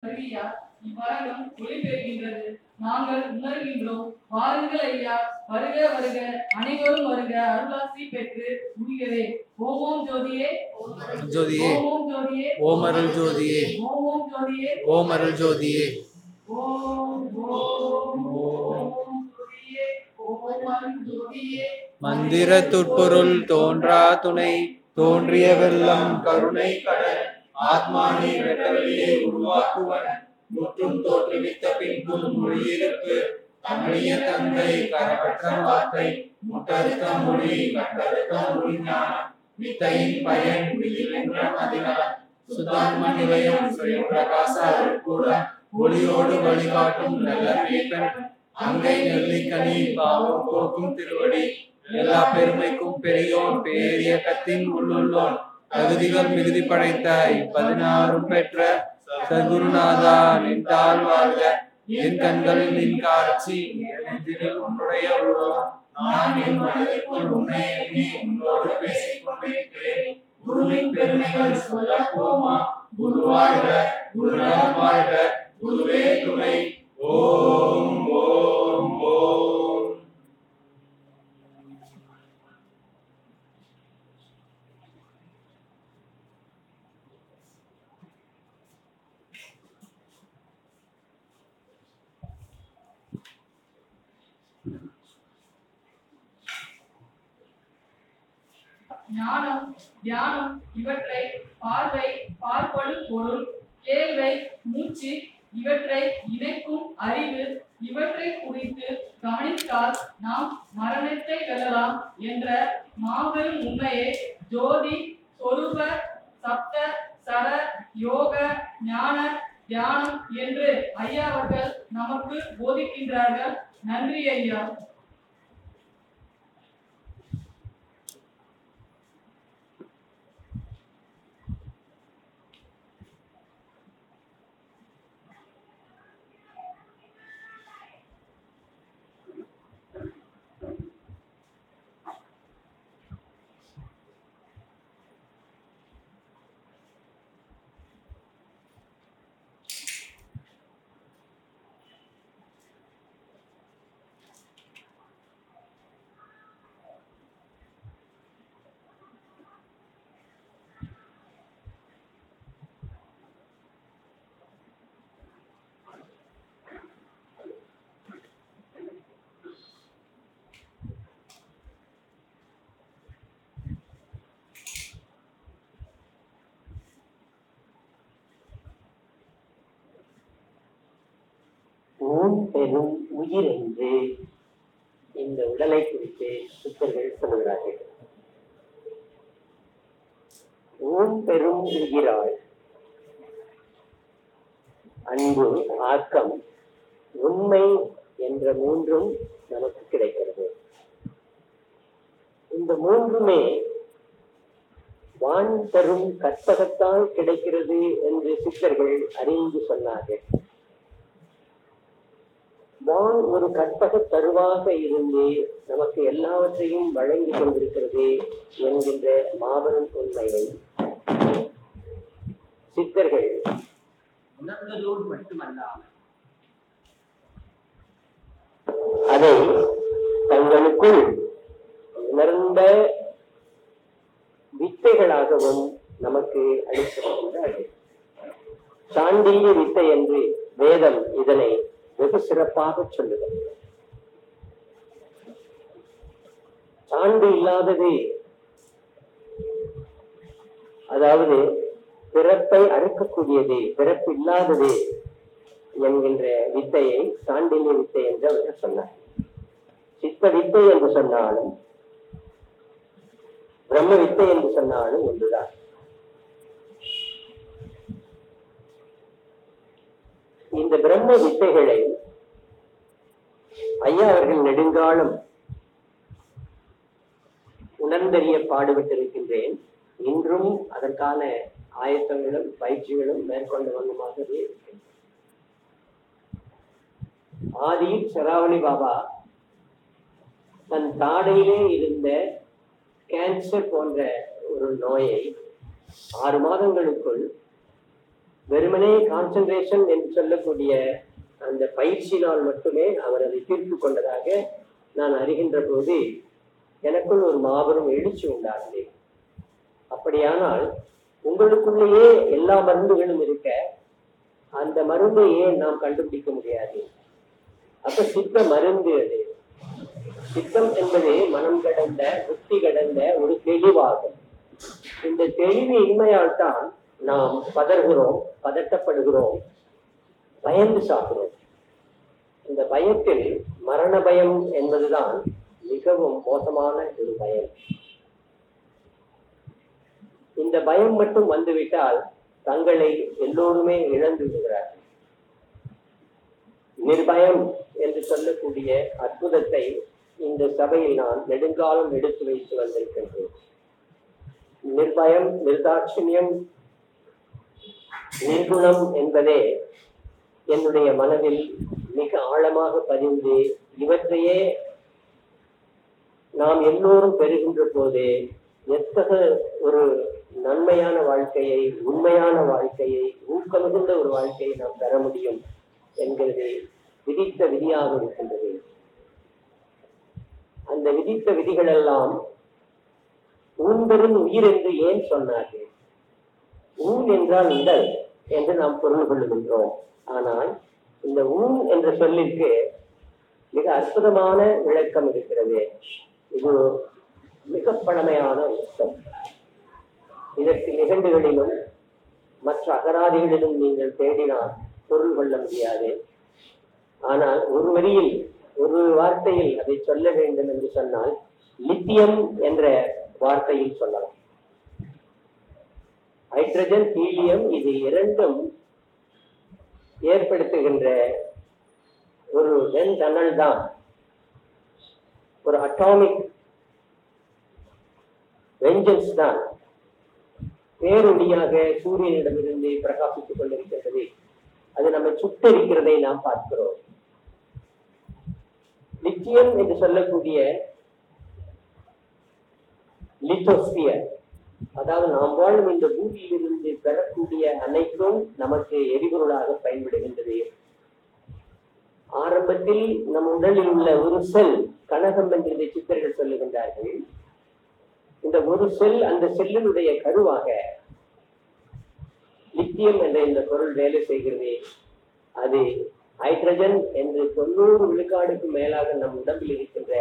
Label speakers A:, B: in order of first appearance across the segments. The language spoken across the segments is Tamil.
A: ஐயா, இவ்வரங்கம் ஒளி பெறுகின்றது. நாங்கள் உணர்கின்றோம். வாருங்கள் ஐயா, வருக வருக, அனைவரும் வருக, அருளாசி பெற்று உயிரே. ஓம் ஓம் ஜோதியே,
B: ஜோதியே,
A: ஓம் ஜோதியே,
B: ஓம் அருள் ஜோதியே,
A: ஓம் ஓம் ஜோதியே,
B: ஓம் அருள் ஜோதியே,
A: ஓம் ஓம் ஓம் ஜோதியே, ஓம் அருள் ஜோதியே.
B: மந்திர துட்பொருள் தோன்றா துணை, தோன்றிய வெள்ளம் கருணை கடல், ஆத்மானி வெட்டவெளியை உருவாக்குவன், முற்றும் தோற்றுவித்த பின்பும் மொழியிருப்பு, தமிழிய தந்தை கரபற்ற வார்த்தை, முட்டறுத்த மொழி கட்டறுத்த மொழி ஞானம், வித்தையின் பயன் விதிவென்ற மதினார், சுதாத்ம நிலையம் சுயம் பிரகாச அருட்கூட, ஒளியோடு வழிகாட்டும் நல்ல மேய்ப்பன், அங்கை நெல்லிக்கனி பாவம் போக்கும் திருவடி, எல்லா பெருமைக்கும் பெரியோன் பேரியக்கத்தின் உள்ளுள்ளோன், தகுதிகள் மிகுதி படைத்த இப்பதினாறும் பெற்ற சத்குருநாதா நின்றால் வாழ்க. என் கண்களில் நின் காட்சி, என் நெஞ்சினில் உன்னுடைய உருவம், நான் என் மனதிற்குள் உன்னை எண்ணி உன்னோடு பேசிக் கொண்டிருக்கிறேன். குருவின் பெருமைகள் சொல்ல போமா, குரு வாழ்க, குருநாதன் வாழ்க, குருவே துணை. ஓம் ஓம் ஓம்.
A: ஞானம், தியானம் இவற்றை பார்வை, பார்ப்படும் பொருள், கேள்வை, மூச்சு இவற்றை இணைக்கும் அறிவு, இவற்றை குறித்து கவனித்தால் நாம் மரணத்தை வெல்லலாம் என்ற மாபெரும் உண்மையை ஜோதி, சொரூப, சப்த, சர, யோக, ஞான, தியானம் என்று ஐயா அவர்கள் நமக்கு போதிக்கின்றார்கள். நன்றி ஐயா.
C: ஊன் பெரும் உயிர் என்று இந்த உடலை குறித்து சித்தர்கள் சொல்கிறார்கள். ஊன் பெரும் உயிரால் அன்பு, ஆக்கம், உண்மை என்ற மூன்றும் நமக்கு கிடைக்கிறது. இந்த மூன்றுமே வான் தரும் கற்பகத்தால் கிடைக்கிறது என்று சித்தர்கள் அறிந்து சொன்னார்கள். வான் ஒரு கற்பக தருவாக இருந்து நமக்கு எல்லாவற்றையும் வழங்கி கொண்டிருக்கிறது என்கின்ற மாபெரும் உண்மையை சித்தர்கள் உணர்ந்ததோடு மட்டுமல்லாமல் அதை தங்களுக்குள் உணர்ந்த வித்தைகளாகவும் நமக்கு அளித்திருக்கின்றார்கள். சாண்டில்ய வித்தை என்று வேதம் இதனை வெகு சிறப்பாக சொல்லுகிறது. சான்று இல்லாதது, அதாவது பிறப்பை அறுக்கக்கூடியது, பிறப்பு இல்லாதது என்கின்ற வித்தையை சாண்டில்ய வித்தை என்று அவர்கள் சொன்னார். சித்த வித்தை என்று சொன்னாலும் பிரம்ம வித்தை என்று சொன்னாலும் ஒன்றுதான். இந்த பிரம்ம வித்தைகளை ஐயா அவர்கள் நெடுங்காலம் உணர்ந்தறிய பாடுபட்டிருக்கின்றேன். இன்றும் அதற்கான ஆயத்தங்களும் பயிற்சிகளும் மேற்கொண்ட வண்ணமாகவே இருக்கின்றன. ஆதி சராவணி பாபா தன் தாடையிலே இருந்த கேன்சர் போன்ற ஒரு நோயை 6 மாதங்களுக்குள் வெறுமனே கான்சென்ட்ரேஷன் என்று சொல்லக்கூடிய அந்த பயிற்சியினால் மட்டுமே அவர் அதை தீர்த்து கொண்டதாக நான் அறிகின்ற போது எனக்குள் ஒரு மாபெரும் எழுச்சி உண்டாகுது. அப்படியானால் உங்களுக்குள்ளேயே எல்லா மருந்துகளும் இருக்க அந்த மருந்தை ஏன் நாம் கண்டுபிடிக்க முடியாது? அப்ப சித்த மருந்து அது. சித்தம் என்பது மனம் கடந்த புத்தி கடந்த ஒரு தெளிவாகும். இந்த தெளிவு இன்மையால் தான் நாம் பதறுகிறோம், பதட்டப்படுகிறோம், பயந்து சாப்பிடுறோம். இந்த பயத்தில் மரண பயம் என்பதுதான் மிகவும் மோசமான ஒரு பயம். இந்த பயம் மட்டும் வந்துவிட்டால் தங்களை எல்லோருமே இழந்து விடுகிறார்கள். நிர்பயம் என்று சொல்லக்கூடிய அற்புதத்தை இந்த சபையில் நான் நெடுங்காலம் எடுத்து வைத்து வந்திருக்கின்றேன். நிர்பயம், நிர்தாட்சிணியம், நிர்குணம் என்பதே என்னுடைய மனதில் மிக ஆழமாக பதிந்து இவற்றையே நாம் எல்லோரும் பெறுகின்ற போது எத்தகைய ஒரு நன்மையான வாழ்க்கையை, உண்மையான வாழ்க்கையை, ஊக்கமிகுந்த ஒரு வாழ்க்கையை நாம் பெற முடியும் என்கிறது விதித்த விதியாக இருக்கின்றது. அந்த விதித்த விதிகள் எல்லாம் ஊன்பெரும் உயிர் என்று ஏன் சொன்னார்கள்? ஊன் என்றால் உடல் என்று நாம் பொருள் கொள்ளுகின்றோம். ஆனால் இந்த ஊன் என்ற சொல்லிற்கு மிக அற்புதமான விளக்கம் இருக்கிறது. இது மிக பழமையான அர்த்தம். இதற்கு நிகழ்வுகளிலும் மற்ற அகராதிகளிலும் நீங்கள் தேடினால் பொருள் கொள்ள முடியாது. ஆனால் ஒரு வரியில், ஒரு வார்த்தையில் அதை சொல்ல வேண்டும் என்று சொன்னால் லித்தியம் என்ற வார்த்தையில் சொல்லலாம். ஹைட்ரஜன், ஹீலியம் இது இரண்டும் ஏற்படுத்துகின்ற ஒரு வெண்தணல் தான், ஒரு அட்டாமிக் வெஞ்சன்ஸ் தான் பேரொடியாக சூரியனிடமிருந்து பிரகாசித்துக் கொண்டிருக்கின்றது. அது நம்மை சுட்டரிக்கிறதை நாம் பார்க்கிறோம். லித்தியம் என்று சொல்லக்கூடிய லித்தோஸ்பியர், அதாவது நாம் வாழும் இந்த பூமியிலிருந்து பெறக்கூடிய அனைத்தும் நமக்கு எரிபொருளாக பயன்படுகின்றது. ஆரம்பத்தில் நம் உடலில் உள்ள ஒரு செல் கனகம் என்று இதை சித்தர்கள் சொல்லுகின்றார்கள். இந்த ஒரு செல், அந்த செல்லினுடைய கருவாக லித்தியம் என்ற இந்த பொருள் வேலை செய்கிறது. அது ஹைட்ரஜன் என்று 90 விழுக்காடுக்கு மேலாக நம் உடம்பில் இருக்கின்ற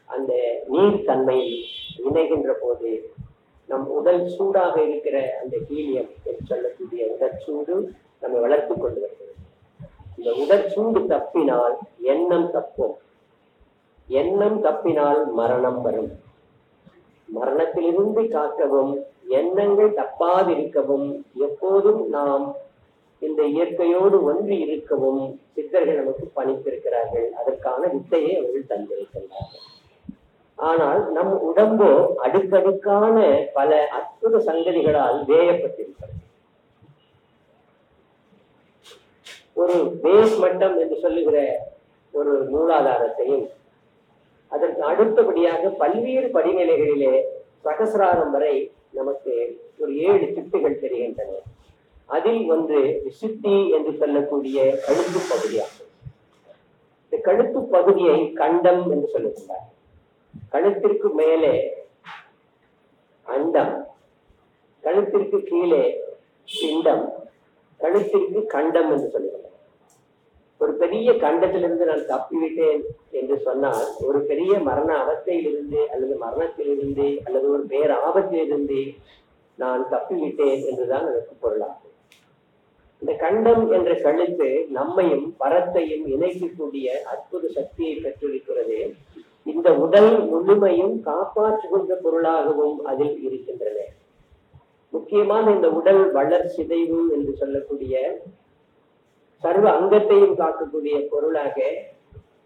C: அந்த நீர் தன்மையில் இணைகின்ற போது நம் உடல் சூடாக இருக்கிற அந்த ஹீலியம் என்று சொல்லக்கூடிய உடற்சூடு நம்மை வளர்த்து கொண்டு வருகிறது. இந்த உடற்சூடு தப்பினால் எண்ணம் தப்பும். எண்ணம் தப்பினால் மரணம் வரும். மரணத்திலிருந்து காக்கவும், எண்ணங்கள் தப்பாதிருக்கவும், எப்போதும் நாம் இந்த இயற்கையோடு ஒன்றி இருக்கவும் சித்தர்கள் நமக்கு பணித்திருக்கிறார்கள். அதற்கான வித்தையை அவர்கள் தந்திருக்கின்றார்கள். ஆனால் நம் உடம்போ அடுக்கடுக்கான பல அற்புத சங்கதிகளால் வேயப்பட்டிருக்கிறது. ஒரு பேஸ் மட்டம் என்று சொல்லுகிற ஒரு மூலாதாரத்தையும், அதற்கு அடுத்தபடியாக பல்வேறு படிநிலைகளிலே சகசிராரம் வரை நமக்கு ஒரு 7 சிட்டுகள் தெரிகின்றன. அதில் ஒன்று சித்தி என்று சொல்லக்கூடிய கழுத்து பகுதியாகும். இந்த கழுத்து பகுதியை கண்டம் என்று சொல்லுகின்றார். கழுத்திற்கு மேலே அண்டம், கழுத்திற்கு கீழே பிண்டம், கழுத்திற்கு கண்டம் என்று சொல்லுகிறார். ஒரு பெரிய கண்டத்திலிருந்து நான் தப்பிவிட்டேன் என்று சொன்னால் ஒரு பெரிய மரண அவஸ்தையிலிருந்து அல்லது மரணத்திலிருந்து அல்லது ஒரு பேராபத்திலிருந்து நான் தப்பிவிட்டேன் என்றுதான் அதற்கு பொருளாகும். இந்த கண்டம் என்ற கழுத்து நம்மையும் பரத்தையும் இணைக்கக்கூடிய அற்புத சக்தியை பெற்றிருக்கிறது. இந்த உடல் முழுமையும் காப்பாற்றுகின்ற பொருளாகவும் அதில் இருக்கின்றன. முக்கியமாக இந்த உடல் வளர் சிதைவு என்று சொல்லக்கூடிய சர்வ அங்கத்தையும் காக்கக்கூடிய பொருளாக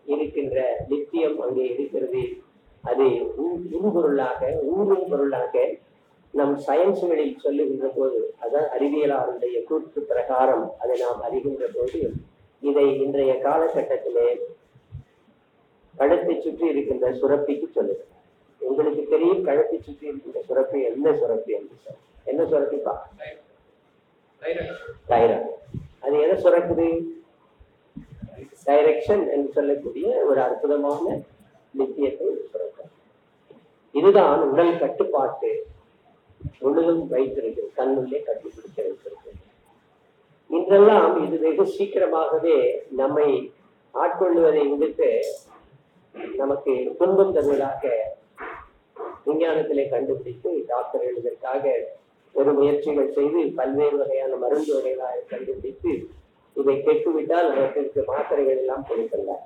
C: இருக்கின்ற லித்தியம் அங்கே இருக்கிறது. அது உருபொருளாக, ஊரும் பொருளாக நம் சயின்ஸுகளில் சொல்லுகின்ற போது, அதான் அறிவியலாளருடைய கூற்று பிரகாரம் அதை நாம் அறிகின்ற போது, இதை இன்றைய காலகட்டத்திலே கழுத்தை சுற்றி இருக்கின்ற சுரப்பிக்கு சொல்லுகிறார். உங்களுக்கு தெரியும் கழுத்தை சுற்றி இருக்கின்ற சுரப்பி என்ன சுரப்பி என்று சொல்ல. என்ன சுரப்பிப்பா? தைராய்டு. அது எதை சுரக்குது? டைரக்ஷன் என்று சொல்லக்கூடிய ஒரு அற்புதமான லித்தியத்தை சுரக்கும். இதுதான் உடல் கட்டுப்பாட்டு முழுதும் வைத்திருக்கு, கண்ணுள்ளே கட்டுப்பிடிக்க வைத்திருக்கு. இன்றெல்லாம் இது வெகு சீக்கிரமாகவே நம்மை ஆட்கொள்ளுவதை விடுத்து நமக்கு துன்பம் தருவதாக விஞ்ஞானத்திலே கண்டுபிடித்து டாக்டர்கள் இதற்காக ஒரு முயற்சிகள் செய்து பல்வேறு வகையான மருந்து வகைகளாக கண்டுபிடித்து இதை கெட்டுவிட்டால் அவற்றிற்கு மாத்திரைகள் எல்லாம் கொடுக்கின்றார்.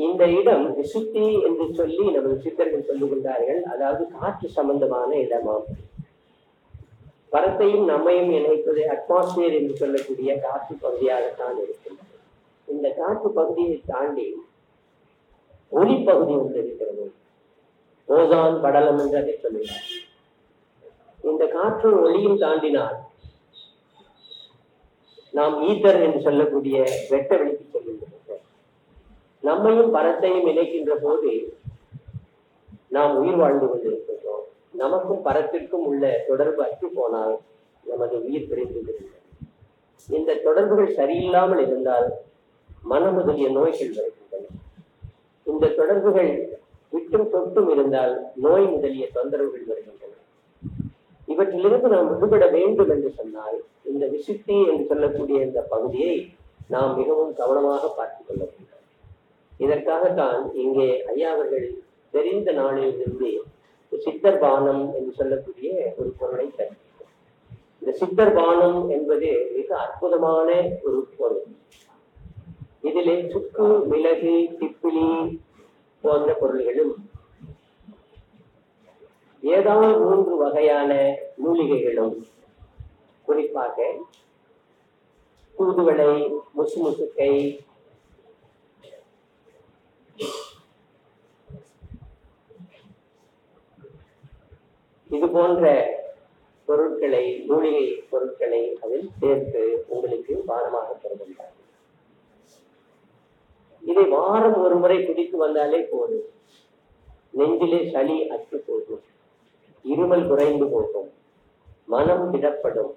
C: இந்த இடம் விசுத்தி என்று சொல்லி நமது சித்தர்கள் சொல்லுகின்றார்கள். அதாவது காற்று சம்பந்தமான இடமாம். பரத்தையும் நம்மையும் இணைப்பது அட்மாஸ்பியர் என்று சொல்லக்கூடிய காற்று பகுதியாகத்தான் இருக்கின்றது. இந்த காற்று பகுதியை தாண்டி ஒளி பகுதி ஒன்று இருக்கிறது, ஓசான் படலம் என்று அதை சொல்லுகிறார். இந்த காற்று ஒளியும் தாண்டினால் நாம் ஈத்தர் என்று சொல்லக்கூடிய வெட்ட வெளிக்கு செல்கின்றோம். நம்மையும் பரத்தையும் இணைக்கின்ற போது நாம் உயிர் வாழ்ந்து கொண்டிருக்கின்றோம். நமக்கும் பரத்திற்கும் உள்ள தொடர்பு அற்று போனால் நமது உயிர் பிரிந்து விடுகிறது. இந்த தொடர்புகள் சரியில்லாமல் இருந்தால் மன முதலிய நோய்கள் வருகின்றன. இந்த தொடர்புகள் விட்டும் தொட்டும் இருந்தால் நோய் முதலிய தொந்தரவுகள் வருகின்றன. இவற்றிலிருந்து நாம் விடுபட வேண்டும் என்று சொன்னால் இந்த விசுத்தி என்று சொல்லக்கூடிய இந்த பகுதியை நாம் மிகவும் கவனமாக பார்த்துக் கொள்ள வேண்டும். இதற்காகத்தான் இங்கே ஐயா அவர்கள் தெரிந்த நாளிலிருந்து சித்தர் பானம் என்று சொல்லக்கூடிய ஒரு பொருளை தருகிறார். இந்த சித்தர் பானம் என்பது மிக அற்புதமான ஒரு பொருள். இதிலே சுக்கு, மிளகு, திப்பிலி போன்ற பொருள்களும் ஏதாவது 3 வகையான மூலிகைகளும், குறிப்பாக தூதுவளை, முசுமுசுக்கை, இது போன்ற பொருட்களை, மூலிகை பொருட்களை அதில் சேர்த்து உங்களுக்கு பானமாக தருகின்றார். இதை வாரம் ஒரு முறை குடித்து வந்தாலே போதும். நெஞ்சிலே சளி அற்று போகும், இருமல் குறைந்து போகும், மனம் திடப்படும்,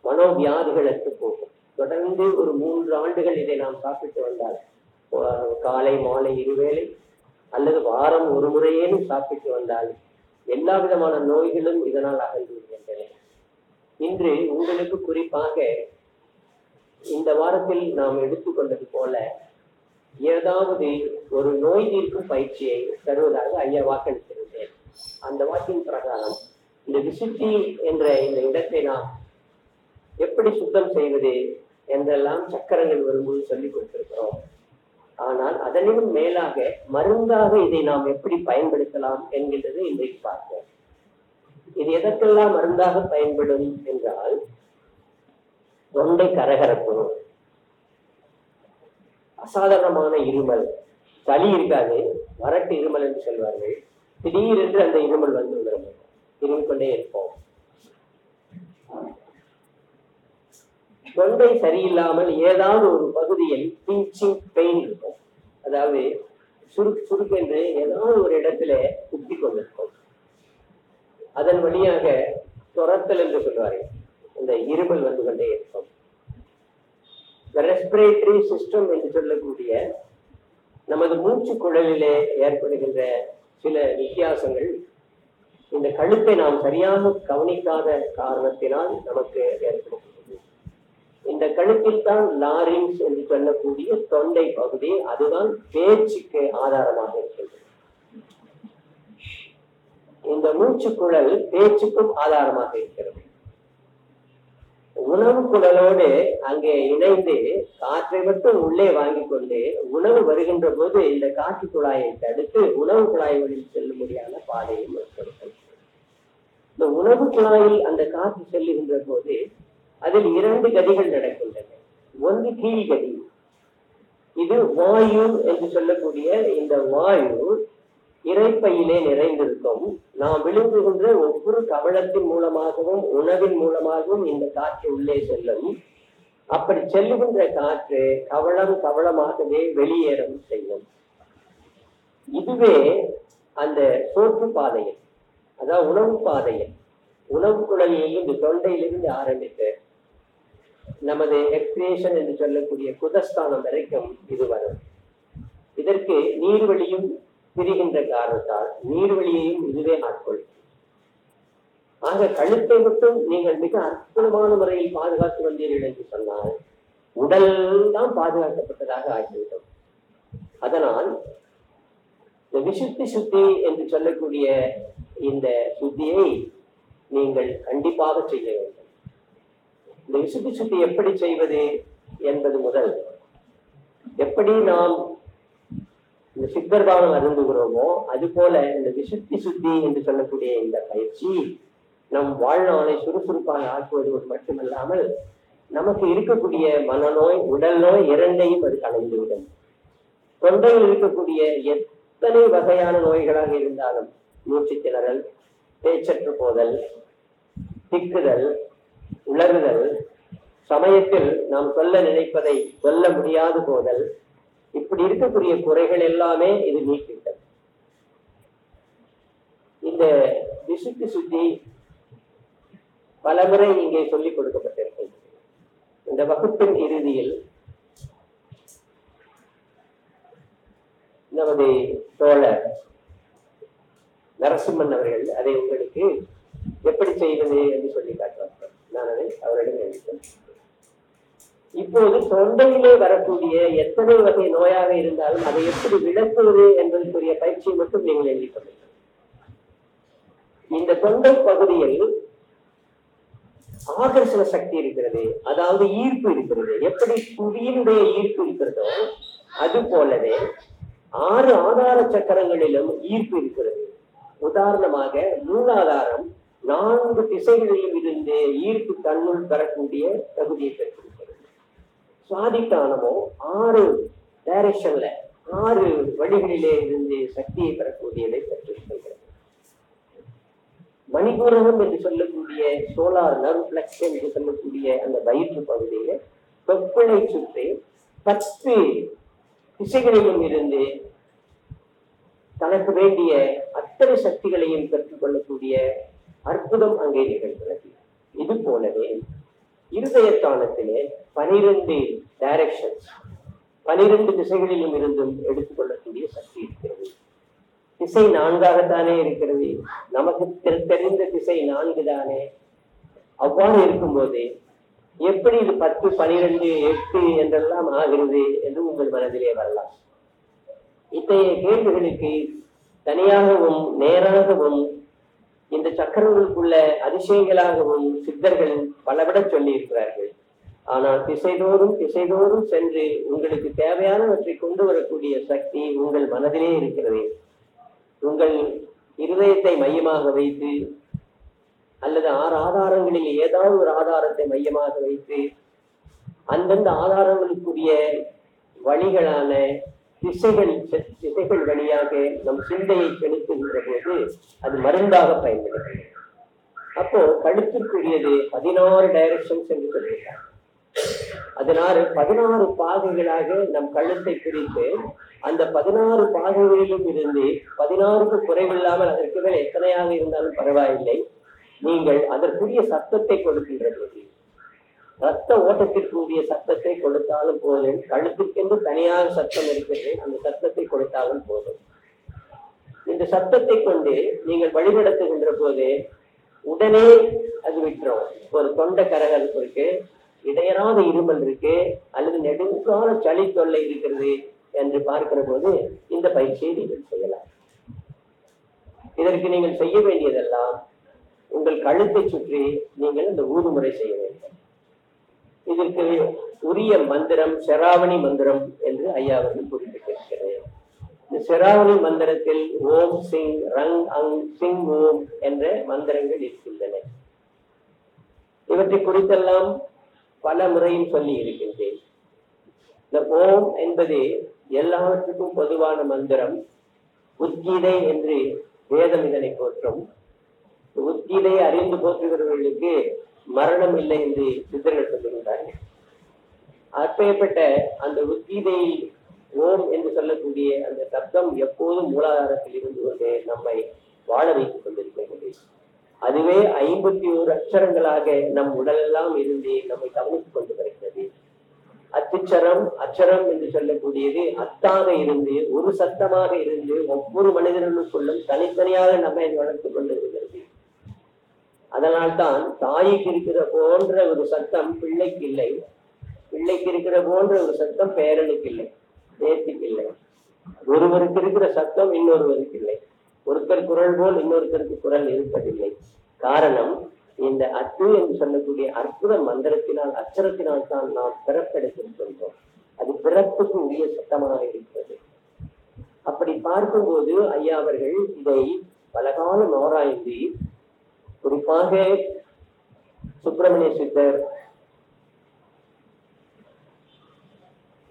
C: மனோவியாதிகள் அற்று போகும். தொடர்ந்து ஒரு 3 ஆண்டுகள் இதை நாம் சாப்பிட்டு வந்தால், காலை மாலை இருவேளை அல்லது வாரம் ஒரு முறையேனும் சாப்பிட்டு வந்தால் எல்லா விதமான நோய்களும் இதனால் அகன்று விடுகின்றன. இன்று உங்களுக்கு குறிப்பாக இந்த வாரத்தில் நாம் எடுத்துக்கொண்டது போல ஏதாவது ஒரு நோய் தீர்க்கும் பயிற்சியை தருவதாக ஐயா வாக்களித்திருந்தேன். அந்த வாக்கின் பிரகாரம் இந்த விசுத்தி என்ற இந்த இடத்தை நாம் எப்படி சுத்தம் செய்வது என்றெல்லாம் சக்கரங்கள் வரும்போது சொல்லிக் கொடுத்திருக்கிறோம். ஆனால் அதனிலும் மேலாக மருந்தாக இதை நாம் எப்படி பயன்படுத்தலாம் என்கின்றது இன்றைக்கு பார்ப்போம். இது எதற்கெல்லாம் மருந்தாக பயன்படும் என்றால், தொண்டை கரகரப்பு, அசாதாரணமான இருமல், சளி இருக்காது, வறட்டு இருமல் என்று சொல்வார்கள். திடீரென்று அந்த இருமல் வந்து இருமிக் கொண்டே இருப்போம். தொண்டை சரியில்லாமல் ஏதாவது ஒரு பகுதியில் பிஞ்சிங் பெயின் இருக்கும். அதாவது சுருக்கென்று ஏதாவது ஒரு இடத்துல குத்தி கொண்டிருக்கும். அதன் வழியாக துரத்தல் என்று சொல்வார்கள். இந்த இருமல் வந்து கொண்டே இருக்கும். ரெஸ்பிரேட்டரி சிஸ்டம் என்று சொல்லக்கூடிய நமது மூச்சு குழலிலே ஏற்படுகின்ற சில வித்தியாசங்கள் இந்த கழுத்தை நாம் சரியாக கவனிக்காத காரணத்தினால் நமக்கு ஏற்படுகிறது. இந்த கழுத்தில் தான் லாரிங்ஸ் என்று சொல்லக்கூடிய தொண்டை பகுதி, அதுதான் பேச்சுக்கு ஆதாரமாக இருக்கின்றது. இந்த மூச்சு குழல் பேச்சுக்கும் ஆதாரமாக இருக்கிறது. உணவு குழலோடு அங்கே இணைந்து காற்றை மட்டும் உள்ளே வாங்கி கொண்டு உணவு வருகின்ற போது இந்த காற்று குழாயை தடுத்து உணவு குழாய் வழியில் செல்லும்படியான பாதையும் ஏற்படுத்தும். இந்த உணவு குழாயில் அந்த காற்று செல்லுகின்ற போது அதில் 2 கதிகள் நடக்கின்றன. ஒன்று கீழ்கதி. இது வாயு என்று சொல்லக்கூடிய இந்த வாயு இறைப்பையிலே நிறைந்திருக்கும். நாம் விழுங்குகின்ற ஒவ்வொரு கவளத்தின் மூலமாகவும் உணவின் மூலமாகவும் இந்த காற்று உள்ளே செல்லும். அப்படி செல்லுகின்ற காற்று கவளமாகவே வெளியேறும் செய்யும். இதுவே அந்த சோற்று பாதையில், அதாவது உணவு பாதையில் உணவு குழலில் இந்த தொண்டையிலிருந்து ஆரம்பித்து நமது எக்ஸ்பிரேஷன் என்று சொல்லக்கூடிய குதஸ்தானம் வரைக்கும் இது வரும். இதற்கு நீர்வழியும் பிரிகின்ற காரணத்தால் நீர்வழியையும் இதுவே ஆட்கொள்ளும். ஆக கழுத்தை மட்டும் நீங்கள் மிக அற்புதமான முறையில் பாதுகாத்து வந்தீர்கள் என்று சொன்னால் உடல் தான் பாதுகாக்கப்பட்டதாக ஆகிவிடும். அதனால் இந்த விசுத்தி சுத்தி என்று சொல்லக்கூடிய இந்த சுத்தியை நீங்கள் கண்டிப்பாக செய்ய வேண்டும். இந்த விசுத்தி சுத்தி எப்படி செய்வது என்பது முதல், எப்படி நாம் இந்த சித்தர்பானம் அருந்துகிறோமோ அது போல இந்த விசுத்தி சுத்தி என்று சொல்லக்கூடிய இந்த பயிற்சி நம் வாழ்நாளை சுறுசுறுப்பாக ஆக்குவது மட்டுமல்லாமல் நமக்கு இருக்கக்கூடிய மனநோய் உடல் நோய் இரண்டையும் அது கலைந்துவிடும். தொண்டையில் இருக்கக்கூடிய எத்தனை வகையான நோய்களாக இருந்தாலும், மூச்சு திணறல், பேச்சற்று போதல், திக்குதல், உளறுதல், சமயத்தில் நாம் சொல்ல நினைப்பதை சொல்ல முடியாது போதல், இப்படி இருக்கக்கூடிய குறைகள் எல்லாமே இது நீக்கிவிட்டது. இந்த விசுத்தி சுத்தி பலமுறை இங்கே சொல்லிக் கொடுக்கப்பட்டிருக்கிறது. இந்த வகுப்பின் இறுதியில் நமது தோழர் நரசிம்மன் அவர்கள் அதை உங்களுக்கு எப்படி செய்வது என்று சொல்லி காட்டுவார்கள். நான் அதை அவரிடம் எழுதினேன். இப்போது தொண்டையிலே வரக்கூடிய எத்தனை வகை நோயாக இருந்தாலும் அதை எப்படி விளக்குவது என்பதற்குரிய பயிற்சியை மட்டும் நீங்கள் எழுதிக் கொள்ளுங்கள். இந்த தொண்டை பகுதியில் ஆகர்ஷண சக்தி இருக்கிறது, அதாவது ஈர்ப்பு இருக்கிறது. எப்படி புவியினுடைய ஈர்ப்பு இருக்கிறதோ அது போலவே 6 ஆதார சக்கரங்களிலும் ஈர்ப்பு இருக்கிறது. உதாரணமாக மூலாதாரம் 4 திசைகளிலும் இருந்து ஈர்ப்பு தன்னுள் பெறக்கூடிய தகுதியை பெற்றிருக்கிறது. சுவாதிஷ்டானமோ 6 டைரக்ஷன்ல 6 வழிகளிலே இருந்து சக்தியை பெறக்கூடியதை பெற்றிருக்கிறது. மணிபூரகம் என்று சொல்லக்கூடிய சோலார் நர்வ் பிளக்ஸ் என்று சொல்லக்கூடிய அந்த வயிற்று பகுதியில தொப்புளை சுற்றி 10 திசைகளிலும் இருந்து தனக்கு வேண்டிய அத்தனை சக்திகளையும் பெற்றுக்கொள்ளக்கூடிய அற்புதம் அங்கே நிகழ்கிறது. இது போலவே இருதயஸ்தானத்திலே 12 டைரக்ஷன்ஸ் 12 திசைகளிலும் இருந்தும் எடுத்துக்கொள்ளக்கூடிய சக்தி இருக்கிறது. திசை 4ஆகத்தானே இருக்கிறது, நமக்கு தெரிந்த திசை 4 தானே. அவ்வாறு இருக்கும்போது எப்படி இது 10, 12, 8 என்றெல்லாம் ஆகிறது என்று உங்கள் மனதிலே வரலாம். இத்தகைய கேள்விகளுக்கு தனியாகவும் நேராகவும் இந்த சக்கரங்களுக்குள்ள அதிசயங்களாகவும் சித்தர்கள் பலவிட சொல்லி இருக்கிறார்கள். ஆனால் திசைதோறும் சென்று உங்களுக்கு தேவையானவற்றை கொண்டு வரக்கூடிய சக்தி உங்கள் மனதிலே இருக்கிறது. உங்கள் இருதயத்தை மையமாக வைத்து அல்லது 6 ஆதாரங்களில் ஏதாவது ஒரு ஆதாரத்தை மையமாக வைத்து அந்தந்த ஆதாரங்களுக்குரிய வழிகளான திசைகள் வழியாக நம் சிந்தையை செலுத்துகின்ற போது அது மருந்தாக பயன்படுகிறது. அப்போ கழுத்திற்குரியது 16 டைரக்ஷன்ஸ் என்று சொல்லியிருக்காங்க. அதனால 16 பாகைகளாக நம் கழுத்தை பிரித்து அந்த 16 பாகைகளிலும் இருந்து 16க்கு குறைவில்லாமல் அதற்கு மேல் எத்தனையாக இருந்தாலும் பரவாயில்லை, நீங்கள் அதற்குரிய சத்தத்தை கொடுக்கின்ற போது ரத்த ஓட்டத்திற்குரிய சத்தத்தை கொடுத்தாலும் போதும். கழுத்துக்கென்று தனியாக சத்தம் இருக்கிறது, அந்த சத்தத்தை கொடுத்தாலும் போதும். இந்த சத்தத்தை கொண்டு நீங்கள் வழிநடத்துகின்ற போது உடனே அது விட்டுரும். ஒரு தொண்டை கரகரப்பு இருக்கு, இடையறாத இருமல் இருக்கு, அல்லது நெடுங்கால சளி தொல்லை இருக்கிறது என்று பார்க்கிற போது இந்த பயிற்சியை நீங்கள் செய்யலாம். இதற்கு நீங்கள் செய்ய வேண்டியதெல்லாம் உங்கள் கழுத்தை சுற்றி நீங்கள் இந்த ஊதுமுறை செய்ய வேண்டும். இதற்கு உரிய மந்திரம் செராவணி மந்திரம் என்று ஐயா அவர்கள் குறிப்பிட்டிருக்கிறது. இந்த செராவணி மந்திரத்தில் ஓம் சிங் ரங் அங் சிங் ஓம் என்ற மந்திரங்கள் இருக்கின்றன. இவற்றை குறித்தெல்லாம் பல முறையும் சொல்லி இருக்கின்றேன். இந்த ஓம் என்பது எல்லாவற்றுக்கும் பொதுவான மந்திரம். உத்கீதை என்று வேதம் இதனை போற்றும். உத்கீதையை அறிந்து போற்றுகிறவர்களுக்கு மரணம் இல்லை என்று சித்தர்கள் சொல்லுகின்றார்கள். அப்பேற்பட்ட அந்த உத்கீதையில் ஓம் என்று சொல்லக்கூடிய அந்த சப்தம் எப்போதும் மூலாதாரத்தில் இருந்து கொண்டு நம்மை வாழ வைத்துக் கொண்டிருக்கிறது. அதுவே 51 அச்சரங்களாக நம் உடலெல்லாம் இருந்து நம்மை கவனித்துக் கொண்டு வருகிறது. அத்துச்சரம் அச்சரம் என்று சொல்லக்கூடியது அத்தாக இருந்து ஒரு சத்தமாக இருந்து ஒவ்வொரு மனிதர்களுக்குள்ளும் தனித்தனியாக நம்மை வளர்த்து கொண்டு இருக்கிறது. அதனால்தான் தாய்க்கு இருக்கிற போன்ற ஒரு சத்தம் பிள்ளைக்கு இல்லை, பிள்ளைக்கு இருக்கிற போன்ற ஒரு சத்தம் பேரனுக்கு இல்லை, பேத்திக்கு இல்லை. ஒருவருக்கு இருக்கிற சத்தம் இன்னொருவருக்கு இல்லை. ஒருத்தர் குரல் போல் இன்னொருத்தருக்கு குரல் இருப்பதில்லை. காரணம், இந்த அத்து என்று சொல்லக்கூடிய அற்புத மந்திரத்தினால் அச்சரத்தினால் தான் நாம் பிறப்பெடுத்திருக்கின்றோம். அது பிறப்புக்கு உரிய சத்தமாக இருக்கிறது. அப்படி பார்க்கும்போது ஐயா அவர்கள் இதை பல காலம் ஆராய்ந்து, குறிப்பாக சுப்பிரமணிய சித்தர்,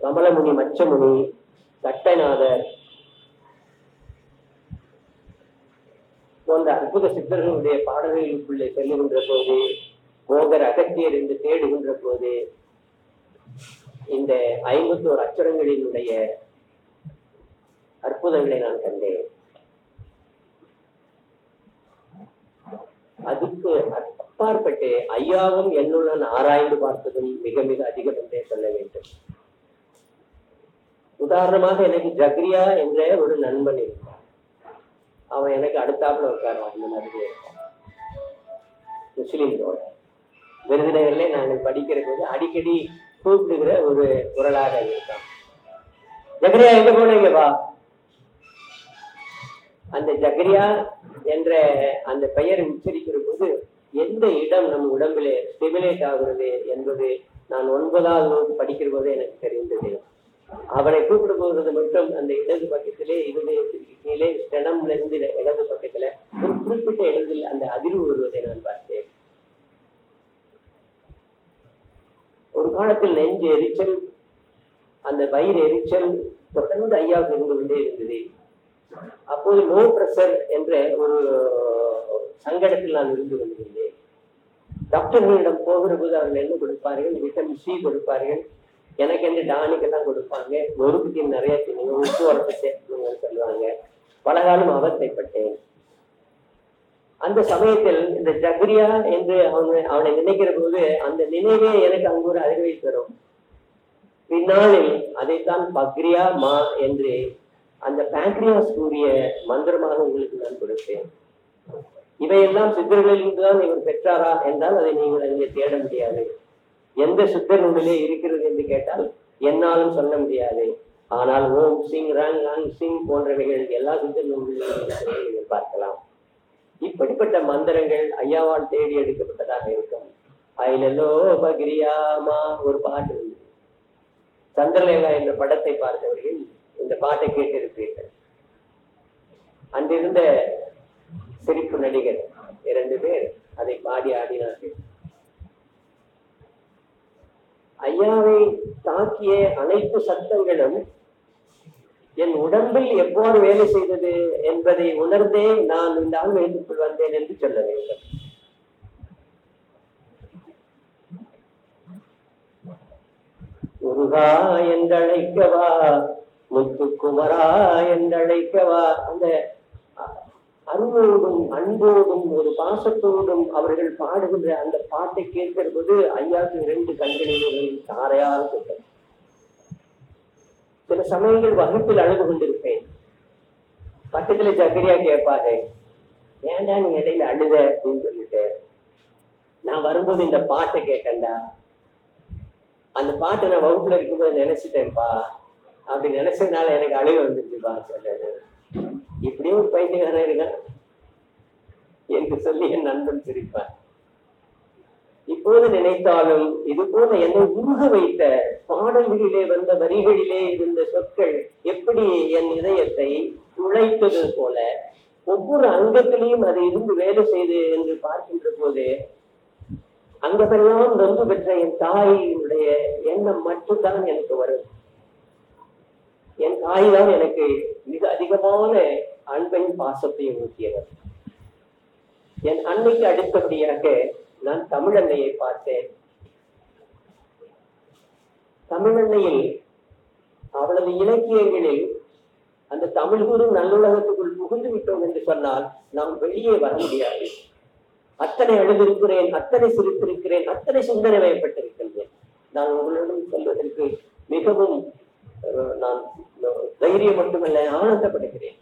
C: கமலமுனி, மச்சமுனி, கட்டநாதர் போன்ற அற்புத சித்தர்களுடைய பாடல்களுக்குள்ளே செல்லுகின்ற போது, போகர் அகத்தியர் என்று தேடுகின்ற போது, இந்த 51 அச்சரங்களினுடைய அற்புதங்களை நான் கண்டேன். அதுக்கு அப்பாற்பட்டு ஐயாவும் என்னுடன் ஆராய்ந்து பார்த்ததும் மிக மிக அதிகம் என்றே சொல்ல வேண்டும். உதாரணமாக எனக்கு ஜக்ரியா என்ற ஒரு நண்பன் இருக்கான். அவன் எனக்கு அடுத்தாப்புல உட்காருவான். இந்த மாதிரி முஸ்லிம்களோட விருதுநகர்ல நாங்கள் படிக்கிற போது அடிக்கடி கூப்பிடுகிற ஒரு குரலாக இருக்கான். ஜக்ரியா எங்க போனீங்க வா. அந்த ஜக்ரியா என்ற அந்த பெயரை உச்சரிக்கிற போது எந்த இடம் நம் உடம்பிலே ஸ்டிமுலேட் ஆகுறது என்பது நான் 9வது வகுப்பு படிக்கிற போது எனக்கு தெரிந்தது. அவனை கூப்பிடும் போது மட்டும் அந்த இடது பக்கத்திலே இருதயத்திற்கு கீழே ஸ்டெனம்ல இருந்து இடது பக்கத்துல ஒரு குறிப்பிட்ட இடத்தில் அந்த அதிர்வு வருவதை நான் பார்த்தேன். ஒரு காலத்தில் நெஞ்சு எரிச்சல், அந்த வயிறு எரிச்சல் தொடர்ந்து ஐயாவுக்கு இருந்து கொண்டே இருந்தது. அப்போது நோ பிரஷர் என்ற ஒரு சங்கடத்தில் நான் இருந்து கொண்டிருந்தேன். டாக்டர்களிடம் போகிற போது அவர்கள் என்ன கொடுப்பார்கள்? விட்டமின் சி கொடுப்பார்கள். எனக்கு என்ன டானிக்கெல்லாம் கொடுப்பாங்க. நொறுக்கு நிறைய தின்னுங்க, உப்பு உரப்பு சேர்க்கணுங்கன்னு சொல்லுவாங்க. பல காலம் அவஸ்தைப்பட்டேன். அந்த சமயத்தில் இந்த ஜக்ரியா என்று அவனை நினைக்கிற போது அந்த நினைவே எனக்கு அங்கு ஒரு அறிவை தரும். பின்னாளில் அதைத்தான் பக்ரியா மா என்று அந்த பேங்க்ரியாஸ் கூறிய மந்திரமாக உங்களுக்கு நான் கொடுத்தேன். இவையெல்லாம் சித்தர்களில் இருந்துதான் இவர் பெற்றாரா என்றால் அதை நீங்கள் அங்கே தேட முடியாது. எந்த சித்தர் நூலிலே இருக்கிறது என்று கேட்டால் என்னாலும் சொல்ல முடியாது. ஆனால் ஓம் சிங், ரங், அங் சிங் போன்றவைகள் எல்லா சித்தர் நூல்களிலும் பார்க்கலாம். இப்படிப்பட்ட மந்திரங்கள் ஐயாவால் தேடி எடுக்கப்பட்டதாக இருக்கும். ஐலோ பகிரியாமா ஒரு பாட்டு உண்டு. சந்திரலேகா என்ற படத்தை பார்த்தவர்கள் இந்த பாட்டை கேட்டிருப்பீர்கள். அன்றிருந்த சிரிப்பு நடிகர் 2 பேர் அதை பாடி ஆடினார்கள். ஐயாவை தாக்கிய அனைத்து சத்தங்களும் என் உடம்பில் எவ்வாறு வேலை செய்தது என்பதை உணர்ந்தே நான் இந்த ஆன்மீகத்துக்குள் வந்தேன் என்று சொல்ல வேண்டும். முருகா என்றழைக்கவா, முத்துக்குமரா என்றழைக்கவா, அந்த அன்போடும் அன்போடும் ஒரு பாசத்தோடும் அவர்கள் பாடுகின்ற அந்த பாட்டை கேட்கிற போது ஐயாவுக்கு 2 கண்களில் தாரையாக கொண்டது. சில சமயங்கள் வகுப்பில் அழுது கொண்டிருப்பேன். பக்கத்துல ஜக்கரியா கேட்பாரு, ஏன்டா நீ இடையில அழுத அப்படின்னு சொல்லிட்டு. நான் வரும்போது இந்த பாட்டை கேட்டேன்டா, அந்த பாட்டை நான் வகுப்புல இருக்கும்போது நினைச்சிட்டேன்ப்பா, அப்படி நினைச்சதுனால எனக்கு அழுக வந்துருச்சுப்பா சொல்ல. இப்படியே ஒரு பைத்தியக்காரன் இருக்கான் என்று சொல்லி என் நண்பன் சிரிப்பான். இப்போது நினைத்தாலும் இது போல என்னை உருக வைத்த பாடல்களிலே வந்த வரிகளிலே இருந்த சொற்கள் எப்படி என் இதயத்தை துளைத்தது போல ஒவ்வொரு அங்கத்திலையும் அது இருந்து வேலை செய்து என்று பார்க்கின்ற போது அங்கமெல்லாம் நொந்து பெற்ற என் தாயினுடைய எண்ணம் மட்டும்தான் எனக்கு வரும். என் தாய் தான் எனக்கு மிக அதிகமான அன்பையும் பாசத்தையும் ஊட்டியவர். என் அன்னைக்கு அடுத்தபடியாக நான் தமிழன்னையை பார்த்தேன். தமிழன்னையில் அவளது இலக்கியங்களில் அந்த தமிழ் கூறும் நல்லுலகத்துக்குள் புகுந்து விட்டோம் என்று சொன்னால் நாம் வெளியே வர முடியாது. அத்தனை அழுதிருக்கிறேன், அத்தனை சிரித்திருக்கிறேன், அத்தனை சிந்தனை வயப்பட்டிருக்கின்றேன். நான் உங்களிடம் சொல்வதற்கு மிகவும் நான் தைரியம் மட்டுமல்ல, ஆனந்தப்படுகிறேன்.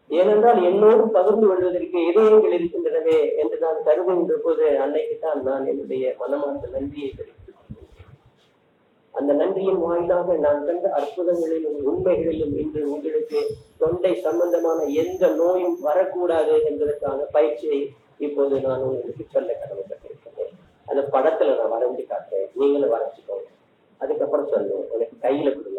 C: ஏனென்றால் என்னோடு பகிர்ந்து கொள்வதற்கு இதயங்கள் இருக்கின்றனவே என்று நான் கருதுகின்ற போது அன்னைக்குத்தான் நான் என்னுடைய மனமார்ந்த நன்றியை தெரிவித்துக் கொண்டேன். அந்த நன்றியின் வாயிலாக நான் கண்ட அற்புதங்களிலும் உண்மைகளிலும் இன்று உங்களுக்கு தொண்டை சம்பந்தமான எந்த நோயும் வரக்கூடாது என்பதற்கான பயிற்சியை இப்போது நான் உங்களுக்கு சொல்ல கடமைப்பட்டிருக்கிறேன். அந்த படத்துல நான் வரைஞ்சு காட்டுறேன், நீங்களும் வரைஞ்சுக்கோங்க. அதுக்கப்புறம் சொல்லுவேன், எனக்கு கையில கொடுங்க.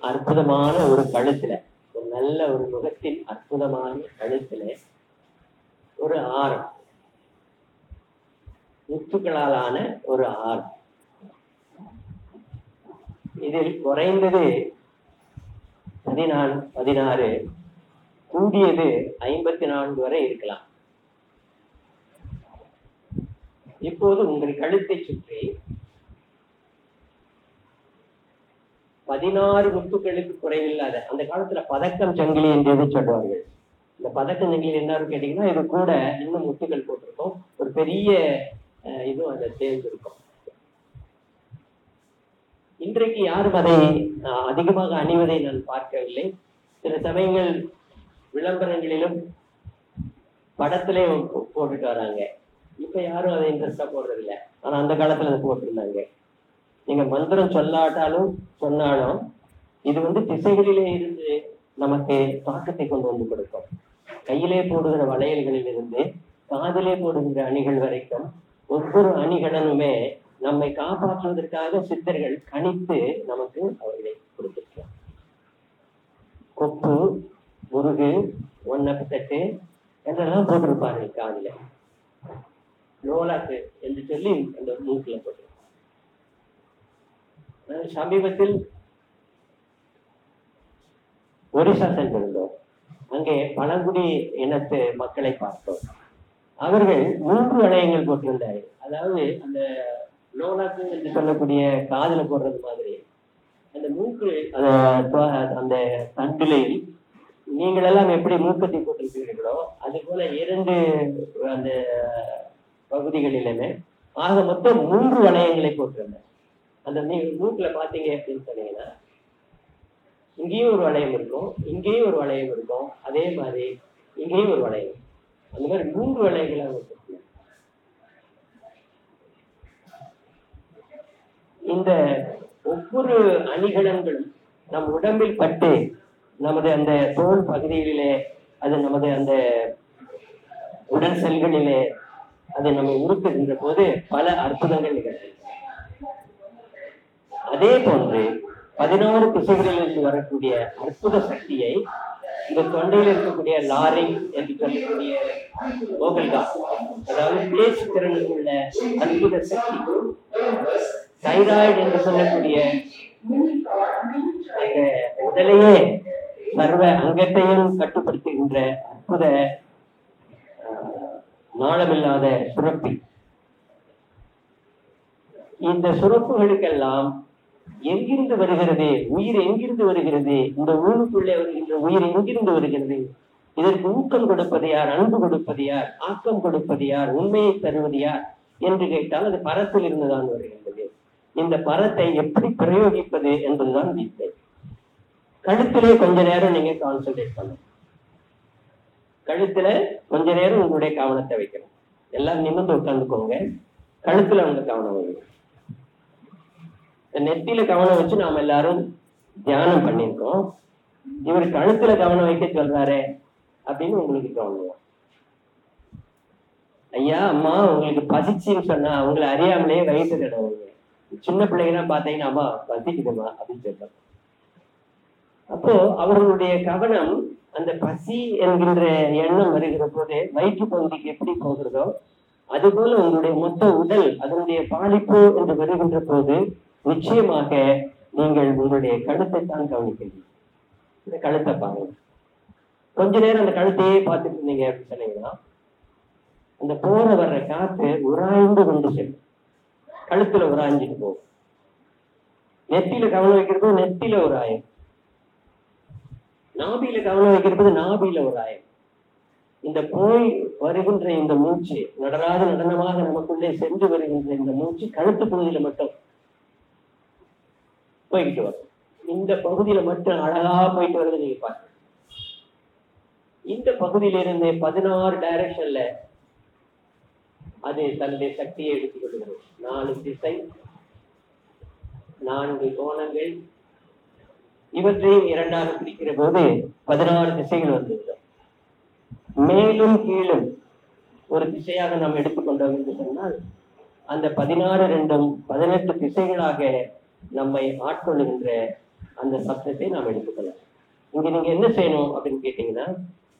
C: அற்புதமான ஒரு கழுத்துல, ஒரு நல்ல ஒரு முகத்தின் அற்புதமான கழுத்துல ஒரு ஆரம், முத்துக்களாலான ஒரு ஆரம். இதில் குறைந்தது 14, 16, கூடியது 54 வரை இருக்கலாம். இப்போது உங்கள் கழுத்தை சுற்றி 16 முத்துக்களுக்கு குறைவில்லாத, அந்த காலத்துல பதக்கம் சங்கிலி என்று சொல்வார்கள். இந்த பதக்கம் சங்கிலி என்ன கேட்டீங்கன்னா, இது கூட இன்னும் முத்துக்கள் போட்டிருக்கோம், ஒரு பெரிய இதுவும் அதை சேர்ந்திருக்கும். இன்றைக்கு யாரும் அதை அதிகமாக அணிவதை நான் பார்க்கவில்லை. சில சமயங்கள் விளம்பரங்களிலும் படத்திலே போட்டுட்டு வராங்க. இப்ப யாரும் அதை இன்ட்ரெஸ்டா போடுறது இல்லை. ஆனா அந்த காலத்துல அதை போட்டிருந்தாங்க. நீங்க மந்திரம் சொல்லாட்டாலும் சொன்னாலும் இது திசைகளிலே இருந்து நமக்கு தாக்கத்தை கொண்டு வந்து கொடுக்கும். கையிலே போடுகிற வளையல்களில் இருந்து காதிலே போடுகின்ற அணிகள் வரைக்கும் ஒவ்வொரு அணிகலனுமே நம்மை காப்பாற்றுவதற்காக சித்தர்கள் கணித்து நமக்கு அவர்களை கொடுத்திருக்கிறார். கொப்பு, முருகு, ஒன்னப்பத்தட்டு என்றெல்லாம் போட்டிருப்பார்கள் காதில. லோலாக்கு என்று சொல்லி அந்த மூக்கில போட்டிருப்பாங்க. சமீபத்தில் ஒரிசா சென்றிருந்தோம். அங்கே பழங்குடி இனத்து மக்களை பார்த்தோம். அவர்கள் 3 வளையங்கள் போட்டிருந்தார்கள். அதாவது அந்த லோலாக்கு என்று சொல்லக்கூடிய காதுல போடுறது மாதிரி அந்த மூக்கு அந்த தண்டிலை நீங்கள் எல்லாம் எப்படி மூக்கத்தை போட்டிருக்கிறீர்களோ அது போல 2 அந்த பகுதிகளிலுமே ஆக மொத்தம் 3 வளையங்களை போட்டிருந்தேன். அந்த நீங்க மூக்குல பாத்தீங்க அப்படின்னு சொன்னீங்கன்னா இங்கேயும் ஒரு வளையம் இருக்கும், இங்கேயும் ஒரு வளையம் இருக்கும், அதே மாதிரி இங்கேயும் ஒரு வளையம், அந்த மாதிரி 3 வளையங்களாக இருக்கும். இந்த ஒவ்வொரு அணிகலன்களும் நம் உடம்பில் பட்டு நமது அந்த தோல் பகுதிகளிலே அது நமது அந்த உடல் செல்களிலே அதை நம்ம உறுத்துகின்ற போது பல அற்புதங்கள் நிகழ்ச்சி. அதே போன்று 16 திசைகளிலிருந்து வரக்கூடிய அற்புத சக்தியை இந்த தொண்டையில் இருக்கக்கூடிய லாரிங் என்று சொல்லக்கூடிய ஓகல்கா, அதாவது பேச்சு திறனில் உள்ள அற்புத சக்தி, தைராய்டு என்று சொல்லக்கூடிய அந்த உடலையே சர்வ அங்கத்தையும் கட்டுப்படுத்துகின்ற அற்புத நாளமில்லாத சுரப்பி. இந்த சுரப்புகளுக்கெல்லாம் எங்கிருந்து வருகிறது உயிர், எங்கிருந்து வருகிறது, இந்த ஊருக்குள்ளே வருகின்ற உயிர் எங்கிருந்து வருகிறது, இதற்கு ஊக்கம் கொடுப்பது யார், அன்பு கொடுப்பது யார், ஆக்கம் கொடுப்பது யார், உண்மையை தருவது யார் என்று கேட்டால் அது பரத்தில் இருந்துதான் வருகின்றது. இந்த பரத்தை எப்படி பிரயோகிப்பது என்பதுதான் வித்தை. கழுத்திலே கொஞ்ச நேரம் நீங்க கான்சென்ட்ரேட் பண்ணணும். கழுத்துல கொஞ்ச நேரம் உங்களுடைய கவனத்தை வைக்கணும். எல்லாம் நிமிர்ந்து உட்காந்துக்கோங்க. கழுத்துல உங்க கவனம் வைக்கணும். நெத்தியில கவனம் வச்சு நாம எல்லாரும் தியானம் பண்ணிருக்கோம். இவர் கழுத்துல கவனம் வைக்க சொல்றாரு அப்படின்னு உங்களுக்கு கவனம். ஐயா அம்மா உங்களுக்கு பசிச்சுன்னு சொன்னா அவங்களை அறியாமலே வயிற்று தடவுங்க. சின்ன பிள்ளைங்கலாம் பாத்தீங்கன்னா அம்மா பசிக்குதுமா அப்படின்னு சொல்றாங்க. அப்போ அவர்களுடைய கவனம் அந்த பசி என்கின்ற எண்ணம் வருகிற போது வயிற்று பகுதிக்கு எப்படி போகிறதோ அதுபோல உங்களுடைய மொத்த உடல் அதனுடைய பாதிப்பு என்று வருகின்ற போது நிச்சயமாக நீங்கள் உங்களுடைய கழுத்தை தான் கவனிக்கிறீங்க. இந்த கழுத்தை பாருங்க. கொஞ்ச நேரம் அந்த கழுத்தையே பார்த்துட்டு இருந்தீங்க அப்படின்னு சொன்னீங்கன்னா அந்த போற வர்ற காத்து உராய்ந்து கொண்டு செல்லும். கழுத்துல உராய்ஞ்சிட்டு போகும். நெத்தியில கவனம் வைக்கிறது நெத்தியில உராயும். நாபியில கவனம் வைக்கிறது நாபியில உராயும். இந்த போய் வருகின்ற இந்த மூச்சு நடராத நடனமாக நமக்குள்ளே சென்று வருகின்ற இந்த மூச்சு கழுத்து பகுதியில மட்டும் போய்கிட்டு வரும். இந்த பகுதியில மட்டும் அழகா போயிட்டு வருது நீங்க பாருங்க. இந்த பகுதியில இருந்து 16 டைரக்ஷன்ல அது தன்னுடைய சக்தியை எடுத்துக் கொள்கிறது. 4 திசை, 4 கோணங்கள், இவற்றையும் இரண்டாக பிரிக்கிற போது 16 திசைகள் வந்துவிடும். மேலும் கீழும் ஒரு திசையாக நாம் எடுத்துக்கொண்டோம் என்று சொன்னால் அந்த 16 2 18 திசைகளாக நம்மை ஆட்கொள்ளுகின்ற அந்த சப்தத்தை நாம் எடுத்துக்கொள்ளலாம். இங்க நீங்க என்ன செய்யணும் அப்படின்னு கேட்டீங்கன்னா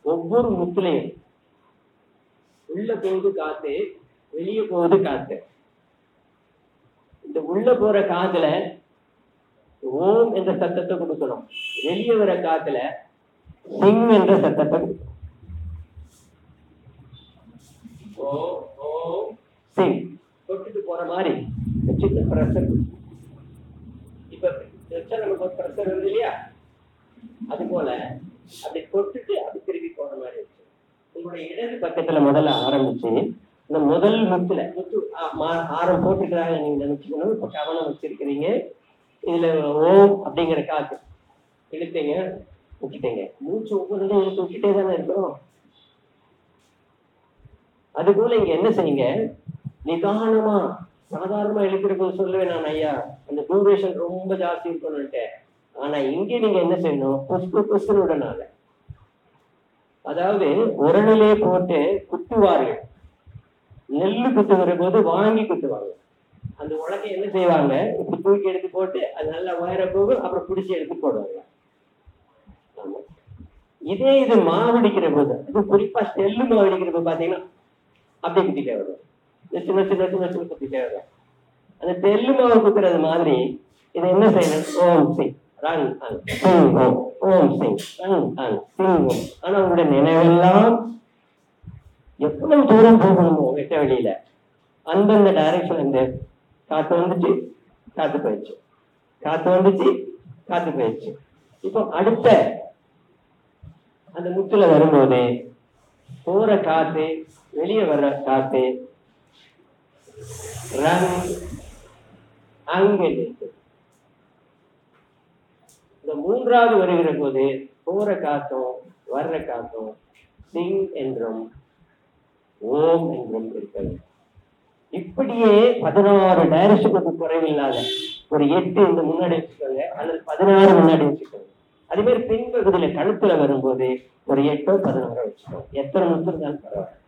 C: ஒவ்வொரு முத்திலையும் உள்ள போகுது காத்து, வெளியே போகுது காத்து. இந்த உள்ள போற காத்துல ஓம் என்ற சத்தத்தை கொடுக்கணும். வெளியே வர காத்துல சிங் என்ற சத்தத்தை கொடுக்கணும். ஓம் ஓம் சிங் தொட்டுட்டு போற மாதிரி சின்ன பிரஷர். இப்ப நமக்கு ஒரு பிரஷர் வருது இல்லையா, அது போல அப்படி தொட்டுட்டு அப்படி திருப்பி போற மாதிரி வச்சு உங்களுடைய இடது பக்கத்துல முதல்ல ஆரம்பிச்சு இந்த முதல் முத்துல முத்து ஆரம் போட்டுக்கிறாங்க நீங்க நினைச்சுக்கணும். இப்ப கவனம் வச்சிருக்கிறீங்க. இதுல ஓம் அப்படிங்கிற காத்து இழுத்தீங்க, விட்டுட்டீங்க. மூச்சு ஒவ்வொரு இழுத்து விட்டுட்டே தானே இருக்கிறோம். அது போல இங்க என்ன செய்யுங்க, நிதானமா சாதாரணமா இழுக்கிற போது சொல்லுவேன் நான் ஐயா அந்த டியூரேஷன் ரொம்ப ஜாஸ்தி இருக்கணும்ட்டு. ஆனா இங்க நீங்க என்ன செய்யணும், புஷ்ப உடனால அதாவது உரணிலே போட்டு குத்துவார்கள். நெல்லு குத்துகிற போது வாங்கி குத்துவாங்க. அந்த உலகை என்ன செய்வாங்க, இப்படி தூக்கி எடுத்து போட்டு அது நல்லா உயர போகும், அப்புறம் பிடிச்சி எடுத்து போடுவாங்க. ஆமா, இதே இது மாவடிக்கிற போது, அது குறிப்பா நெல்லு மாவடிக்கிற போது பாத்தீங்கன்னா அப்படி குத்திட்டே வரும். சின்ன சின்ன சின்ன சின்ன குத்திட்டே வரும். அந்த தெல்லு மாவு குத்துறது மாதிரி இதை என்ன செய்யணும், ஓம் சிங் ரன் அன் சிங் ஓம், ஓம் சிங் ரன் அன் சிங் ஓம். ஆனா உங்களுடைய நினைவெல்லாம் எவ்வளவு தூரம் போகணுமோ வெட்ட வெளியில அந்தந்த டைரக்ஷன். இந்த காத்து வந்துச்சு, காத்து போயிடுச்சு, காத்து வந்துச்சு, காத்து போயிடுச்சு. இப்போ அடுத்த அந்த முத்துல வரும்போது போற காத்து வெளியே வர்ற காத்து ரன் அங்க இருக்கு. இந்த மூன்றாவது வருகிற போது போற காத்தும் வர்ற காத்தும் சிங் என்றும் ஓம் என்றும் இருக்கிறது. இப்படியே 16 டைரக்ஷனுக்கு குறைவில்லாத ஒரு 8 இந்த முன்னாடி வச்சுக்கோங்க, அல்லது 16 முன்னாடி வச்சுக்கோங்க. அதே மாதிரி பின்பகுதியில கழுத்துல வரும்போது ஒரு 8 16 வச்சுக்கோங்க. எத்தனை முத்து இருந்தாலும் பரவாயில்ல.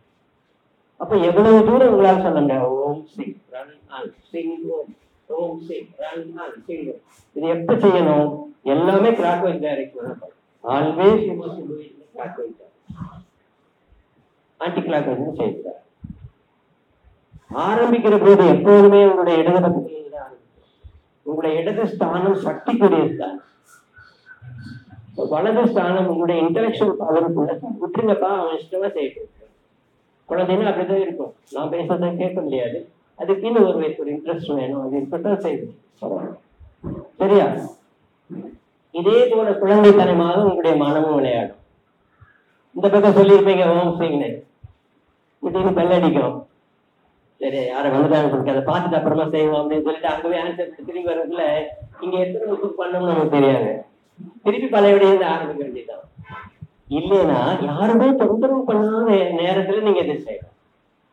C: அப்ப எவ்வளவு தூரம் உங்களால் சொல்லுங்க, ஓம் சிங் ரன் ஆன் சிங் ஓம், ஓம் சிங் ரன் ஆன் சிங் ஓம். இது எப்ப செய்யணும், எல்லாமே clockwise direction. Always you must do it clockwise. Anticlockwise செய்யக்கூடாது. ஆரம்பிக்கிற போது எப்போதுமே உங்களுடைய இடது பக்கத்தில் தான் ஆரம்பிக்கும். உங்களுடைய இடது ஸ்தானம் சக்திக்குரிய ஸ்தானம். வலது ஸ்தானம் உங்களுடைய இன்டலெக்சுவல் பவருக்குள்ள விட்டுருங்கப்பா, அவன் இஷ்டமா செய்ய. குழந்தைன்னா அப்படிதான் இருக்கும். நான் பேசுறத கேட்க முடியாது, அதுக்குன்னு ஒரு இன்ட்ரெஸ்ட் வேணும், அது இருக்கட்டும் செய்யும். சரியா? இதே போல குழந்தைத்தனமாக உங்களுடைய மனமும் விளையாடும். இந்த பக்கம் சொல்லியிருப்பீங்க ஓம் சிங்னு, திடீர்னு பெல் அடிக்கும். சரி யாரை வந்துட்டாங்க சொல்லிட்டு அதை பார்த்துட்டு அப்புறமா செய்வோம் அப்படின்னு சொல்லிட்டு அங்கவே ஆன்சர் திரும்பி வர்றதுல இங்க எத்தனை புக் பண்ணணும்னு நமக்கு தெரியாது. திருப்பி பழையபடியே இருந்து ஆரம்பிக்க வேண்டியதான். இல்லைன்னா யாருமே தொந்தரவு பண்ணாத நேரத்துல நீங்க இதை செய்யலாம்.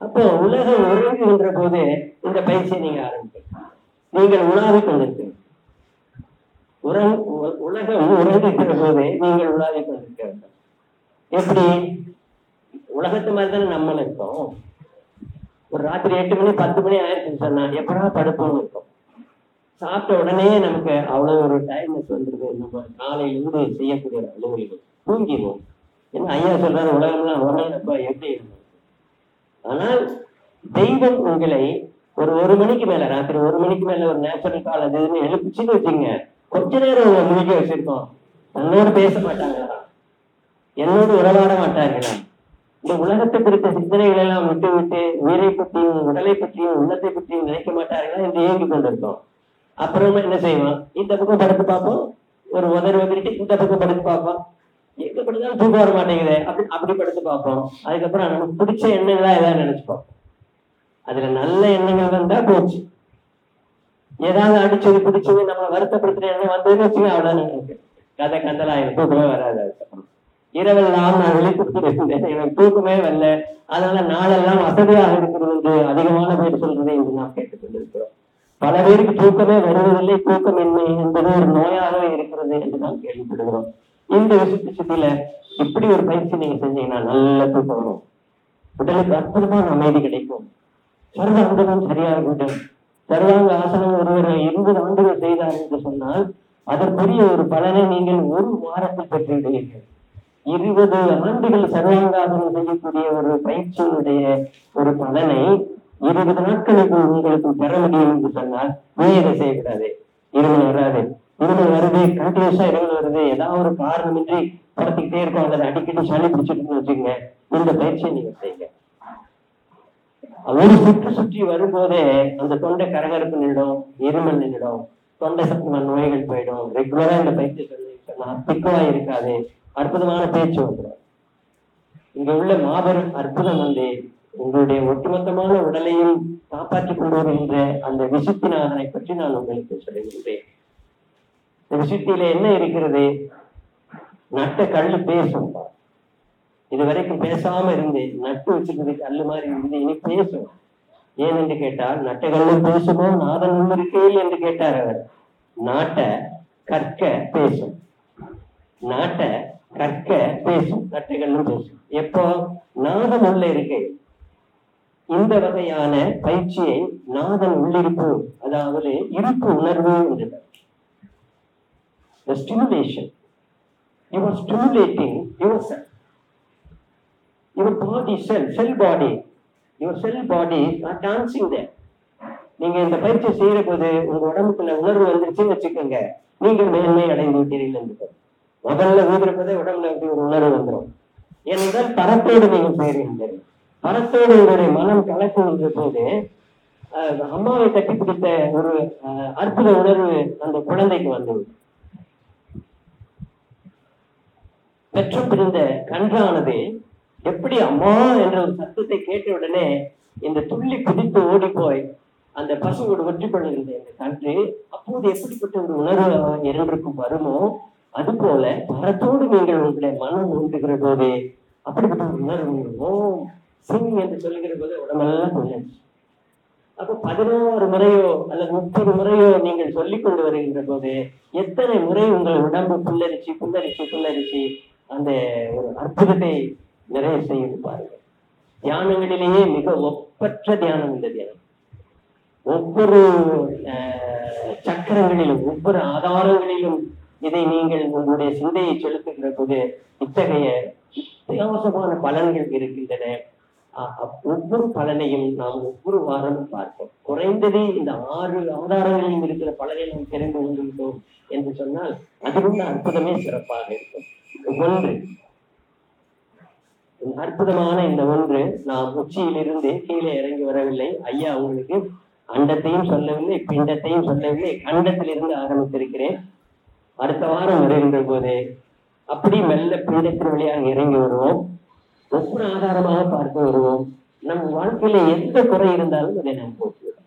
C: அப்போ உலகம் உறங்குகின்ற போது இந்த பயிற்சியை நீங்க ஆரம்பிக்க. நீங்கள் உணாவி கொண்டிருக்க உலகம் உறங்குகிற போது நீங்கள் உணாவி கொண்டிருக்க வேண்டும். எப்படி? உலகத்து மாதிரி தானே நம்மளும் இருக்கோம். ஒரு ராத்திரி 8 மணி 10 மணி ஆயிடுச்சுன்னு சொன்னா எப்படா படுப்போம்னு இருக்கும். சாப்பிட்ட உடனே நமக்கு அவ்வளவு ஒரு டைம்னஸ் வந்துருது. நம்ம காலையிலிருந்து செய்யக்கூடிய அலுவலிகள் தூங்கிடுவோம். ஏன்னா ஐயா சொல்றாரு உலகம்லாம் உலகப்பா எப்படி இருக்கும். ஆனால் தெய்வம் உங்களை ஒரு மணிக்கு மேல ராத்திரி 1 மணிக்கு மேல ஒரு நேச்சுரல் கால் அதுன்னு எழுப்பிச்சுன்னு வச்சுங்க, கொஞ்ச நேரம் உங்களை முழிக்க வச்சிருக்கோம். தன்னோடு பேச மாட்டாங்களா, என்னோடு உறவாட மாட்டார்களா, இந்த உலகத்தை குறித்த சிந்தனைகள் எல்லாம் விட்டு விட்டு உயிரை பற்றியும் உடலை பற்றியும் உள்ளத்தை பற்றியும் நினைக்க மாட்டார்களா என்று இயங்கி கொண்டிருக்கோம். அப்புறமா என்ன செய்வோம், இந்த பக்கம் படுத்து பார்ப்போம், ஒரு உதறிட்டு இந்த பக்கம் படுத்து பார்ப்போம், எங்க படுத்தாலும் தூக்கம் வர மாட்டேங்குது அப்படி படுத்து பார்ப்போம். அதுக்கப்புறம் நமக்கு பிடிச்ச எண்ணங்களா ஏதாவது நினைச்சுப்போம். அதுல நல்ல எண்ணங்கள் வந்தா போச்சு. ஏதாவது அடிச்சது பிடிச்சது நம்ம வருத்தப்படுத்துற எண்ணம் வந்ததுன்னு வச்சுங்க, அவ்வளவு கதை கந்தலாயிரம் தூக்கமே வராது. அதுக்கப்புறம் இரவெல்லாம் நான் விழிப்புட்டு இருந்தேன், எனக்கு தூக்கமே வரல, அதனால நாளெல்லாம் வசதியாக இருக்கிறது என்று அதிகமான பேர் சொல்றதை என்று நாம் கேட்டுக் கொண்டிருக்கிறோம். பல பேருக்கு தூக்கமே வருவதில்லை, தூக்கமின்மை என்பது ஒரு நோயாகவே இருக்கிறது என்று நாம் கேள்விப்படுகிறோம். இந்த விஷயத்துல இப்படி ஒரு பயிற்சி நீங்க செஞ்சீங்கன்னா நல்ல தூக்கம் வரும், உடலுக்கு அற்புதமான அமைதி கிடைக்கும், சர்வாங்கமும் சரியாக இருக்கும். சர்வாங்க ஆசனம் ஒருவர் 20 ஆண்டுகள் செய்தார் என்று சொன்னால் அதற்குரிய ஒரு பலனை நீங்கள் ஒரு வாரத்தில் பெற்றுவிடுவீர்கள். 20 ஆண்டுகள் சர்வாங்காசனம் செய்யக்கூடிய ஒரு பயிற்சியினுடைய ஒரு பலனை 20 நாட்களுக்கு உங்களுக்கு பெற முடியும் என்று சொன்னால் நீங்க இதை செய்யக்கூடாது. இருமல் வராது, இருமல் வருது, கண்டினியூஸா இருமல் வருது, ஏதாவது ஒரு காரணமின்றி படுத்திக்கிட்டே இருக்கும், அதை அடிக்கடி சளி பிடிச்சிட்டுன்னு வச்சுக்கோங்க, இந்த பயிற்சியை நீங்க செய்யுங்க. ஒரு சுற்றி வரும்போதே அந்த தொண்டை கரகரப்பு நின்றுடும், இருமல் நின்றுடும், தொண்டை சம்பந்தமான நோய்கள் போயிடும். ரெகுலரா இந்த பயிற்சி சொன்னா திக்குவா இருக்காது, அற்புதமான பேச்சு வந்துடும். இங்க உள்ள மாபெரும் அற்புதம் வந்து உங்களுடைய ஒட்டுமொத்தமான உடலையும் காப்பாற்றிக் கொண்டு வருகின்ற அந்த விசுத்திநாதனை பற்றி நான் உங்களுக்கு சொல்லுகின்றேன். இந்த விசுத்தியில என்ன இருக்கிறது? நட்ட கல்லு பேசும். இதுவரைக்கும் பேசாம இருந்தேன், நட்டு வச்சுக்கிறது கல்லு மாதிரி இருந்து இனி பேசும். ஏன் என்று கேட்டால் நட்ட கல்லும் பேசுமோ நாதன் இருக்கையில் என்று கேட்டார் அவர். நாட்ட கற்க பேசும், நாட்ட கற்க பேசும், நட்டைகளும் பேசும். எப்போ? நாதன் உள்ள இருக்கை. இந்த வகையான பயிற்சியை நாதன் உள்ளிருப்பு, அதாவது இருப்பு உணர்வு என்று stimulation. You are stimulating yourself. Your body, cell body, your cell body are dancing there. நீங்க இந்த பயிற்சி செய்யற போது உங்க உடம்புக்குள்ள உணர்வு வந்துருச்சுன்னு வச்சுக்கோங்க, நீங்கள் மேன்மை அடைந்து விட்டீர்கள் என்று. முதல்ல ஊதுறப்பதே உடம்புல எப்படி ஒரு உணர்வு வந்துடும். ஏனென்றால் பரத்தோடு நீங்க செய்கிறீங்க. பரத்தோடு உங்களுடைய மனம் கலக்குகின்ற போது அம்மாவை கட்டி பிடித்த ஒரு அற்புத உணர்வு அந்த குழந்தைக்கு வந்துவிடும். பெற்றும் பிரிந்த கன்றானது எப்படி அம்மா என்ற ஒரு சத்தத்தை கேட்ட உடனே இந்த துள்ளி குதித்து ஓடி போய் அந்த பசுவோடு வெற்றி கொள்ளுகின்ற இந்த கன்று, அப்போது எப்படிப்பட்ட ஒரு உணர்வு இரண்டுக்கும் வருமோ அது போல பரத்தோடு நீங்கள் உங்களுடைய மனம் ஊட்டுகிற போது அப்படிப்பட்ட ஒரு உணர்வு ஓம் சிங் என்று சொல்லுகிற போது உடம்பெல்லாம் கொள்ளாச்சு. அப்போ 16 முறையோ அல்லது 30 முறையோ நீங்கள் சொல்லிக் கொண்டு வருகின்ற போது எத்தனை முறை உங்கள் உடம்பு புல்லரிச்சு புல்லரிச்சு புல்லரிச்சு அந்த ஒரு அற்புதத்தை நிறைய செய்து பாருங்கள். தியானங்களிலேயே மிக ஒப்பற்ற தியானம் இந்த தியானம். ஒவ்வொரு சக்கரங்களிலும் ஒவ்வொரு ஆதாரங்களிலும் இதை நீங்கள் உங்களுடைய சிந்தையை செலுத்துகிற போது இத்தகைய வித்தியாசமான பலன்கள் இருக்கின்றன. ஒவ்வொரு பலனையும் நாம் ஒவ்வொரு வாரமும் பார்ப்போம். குறைந்தது இந்த 6 ஆதாரங்களிலும் இருக்கிற பலனை நாம் தெரிந்து கொண்டிருந்தோம் என்று சொன்னால் அதிலுள்ள அற்புதமே சிறப்பாக இருக்கும். ஒன்று அற்புதமான இந்த ஒன்று, நாம் உச்சியிலிருந்து கீழே இறங்கி வரவில்லை. ஐயா உங்களுக்கு அண்டத்தையும் சொல்லவில்லை, பிண்டத்தையும் சொல்லவில்லை, கண்டத்திலிருந்து ஆரம்பித்திருக்கிறேன். அடுத்த வாரம் வருகின்ற போது அப்படி மெல்ல பிண்டத்தின் வழியாக இறங்கி வருவோம். ஒவ்வொரு ஆதாரமாக பார்த்து வருவோம். நம் வாழ்க்கையில எந்த குறை இருந்தாலும் அதை நாம் போக்குவோம்.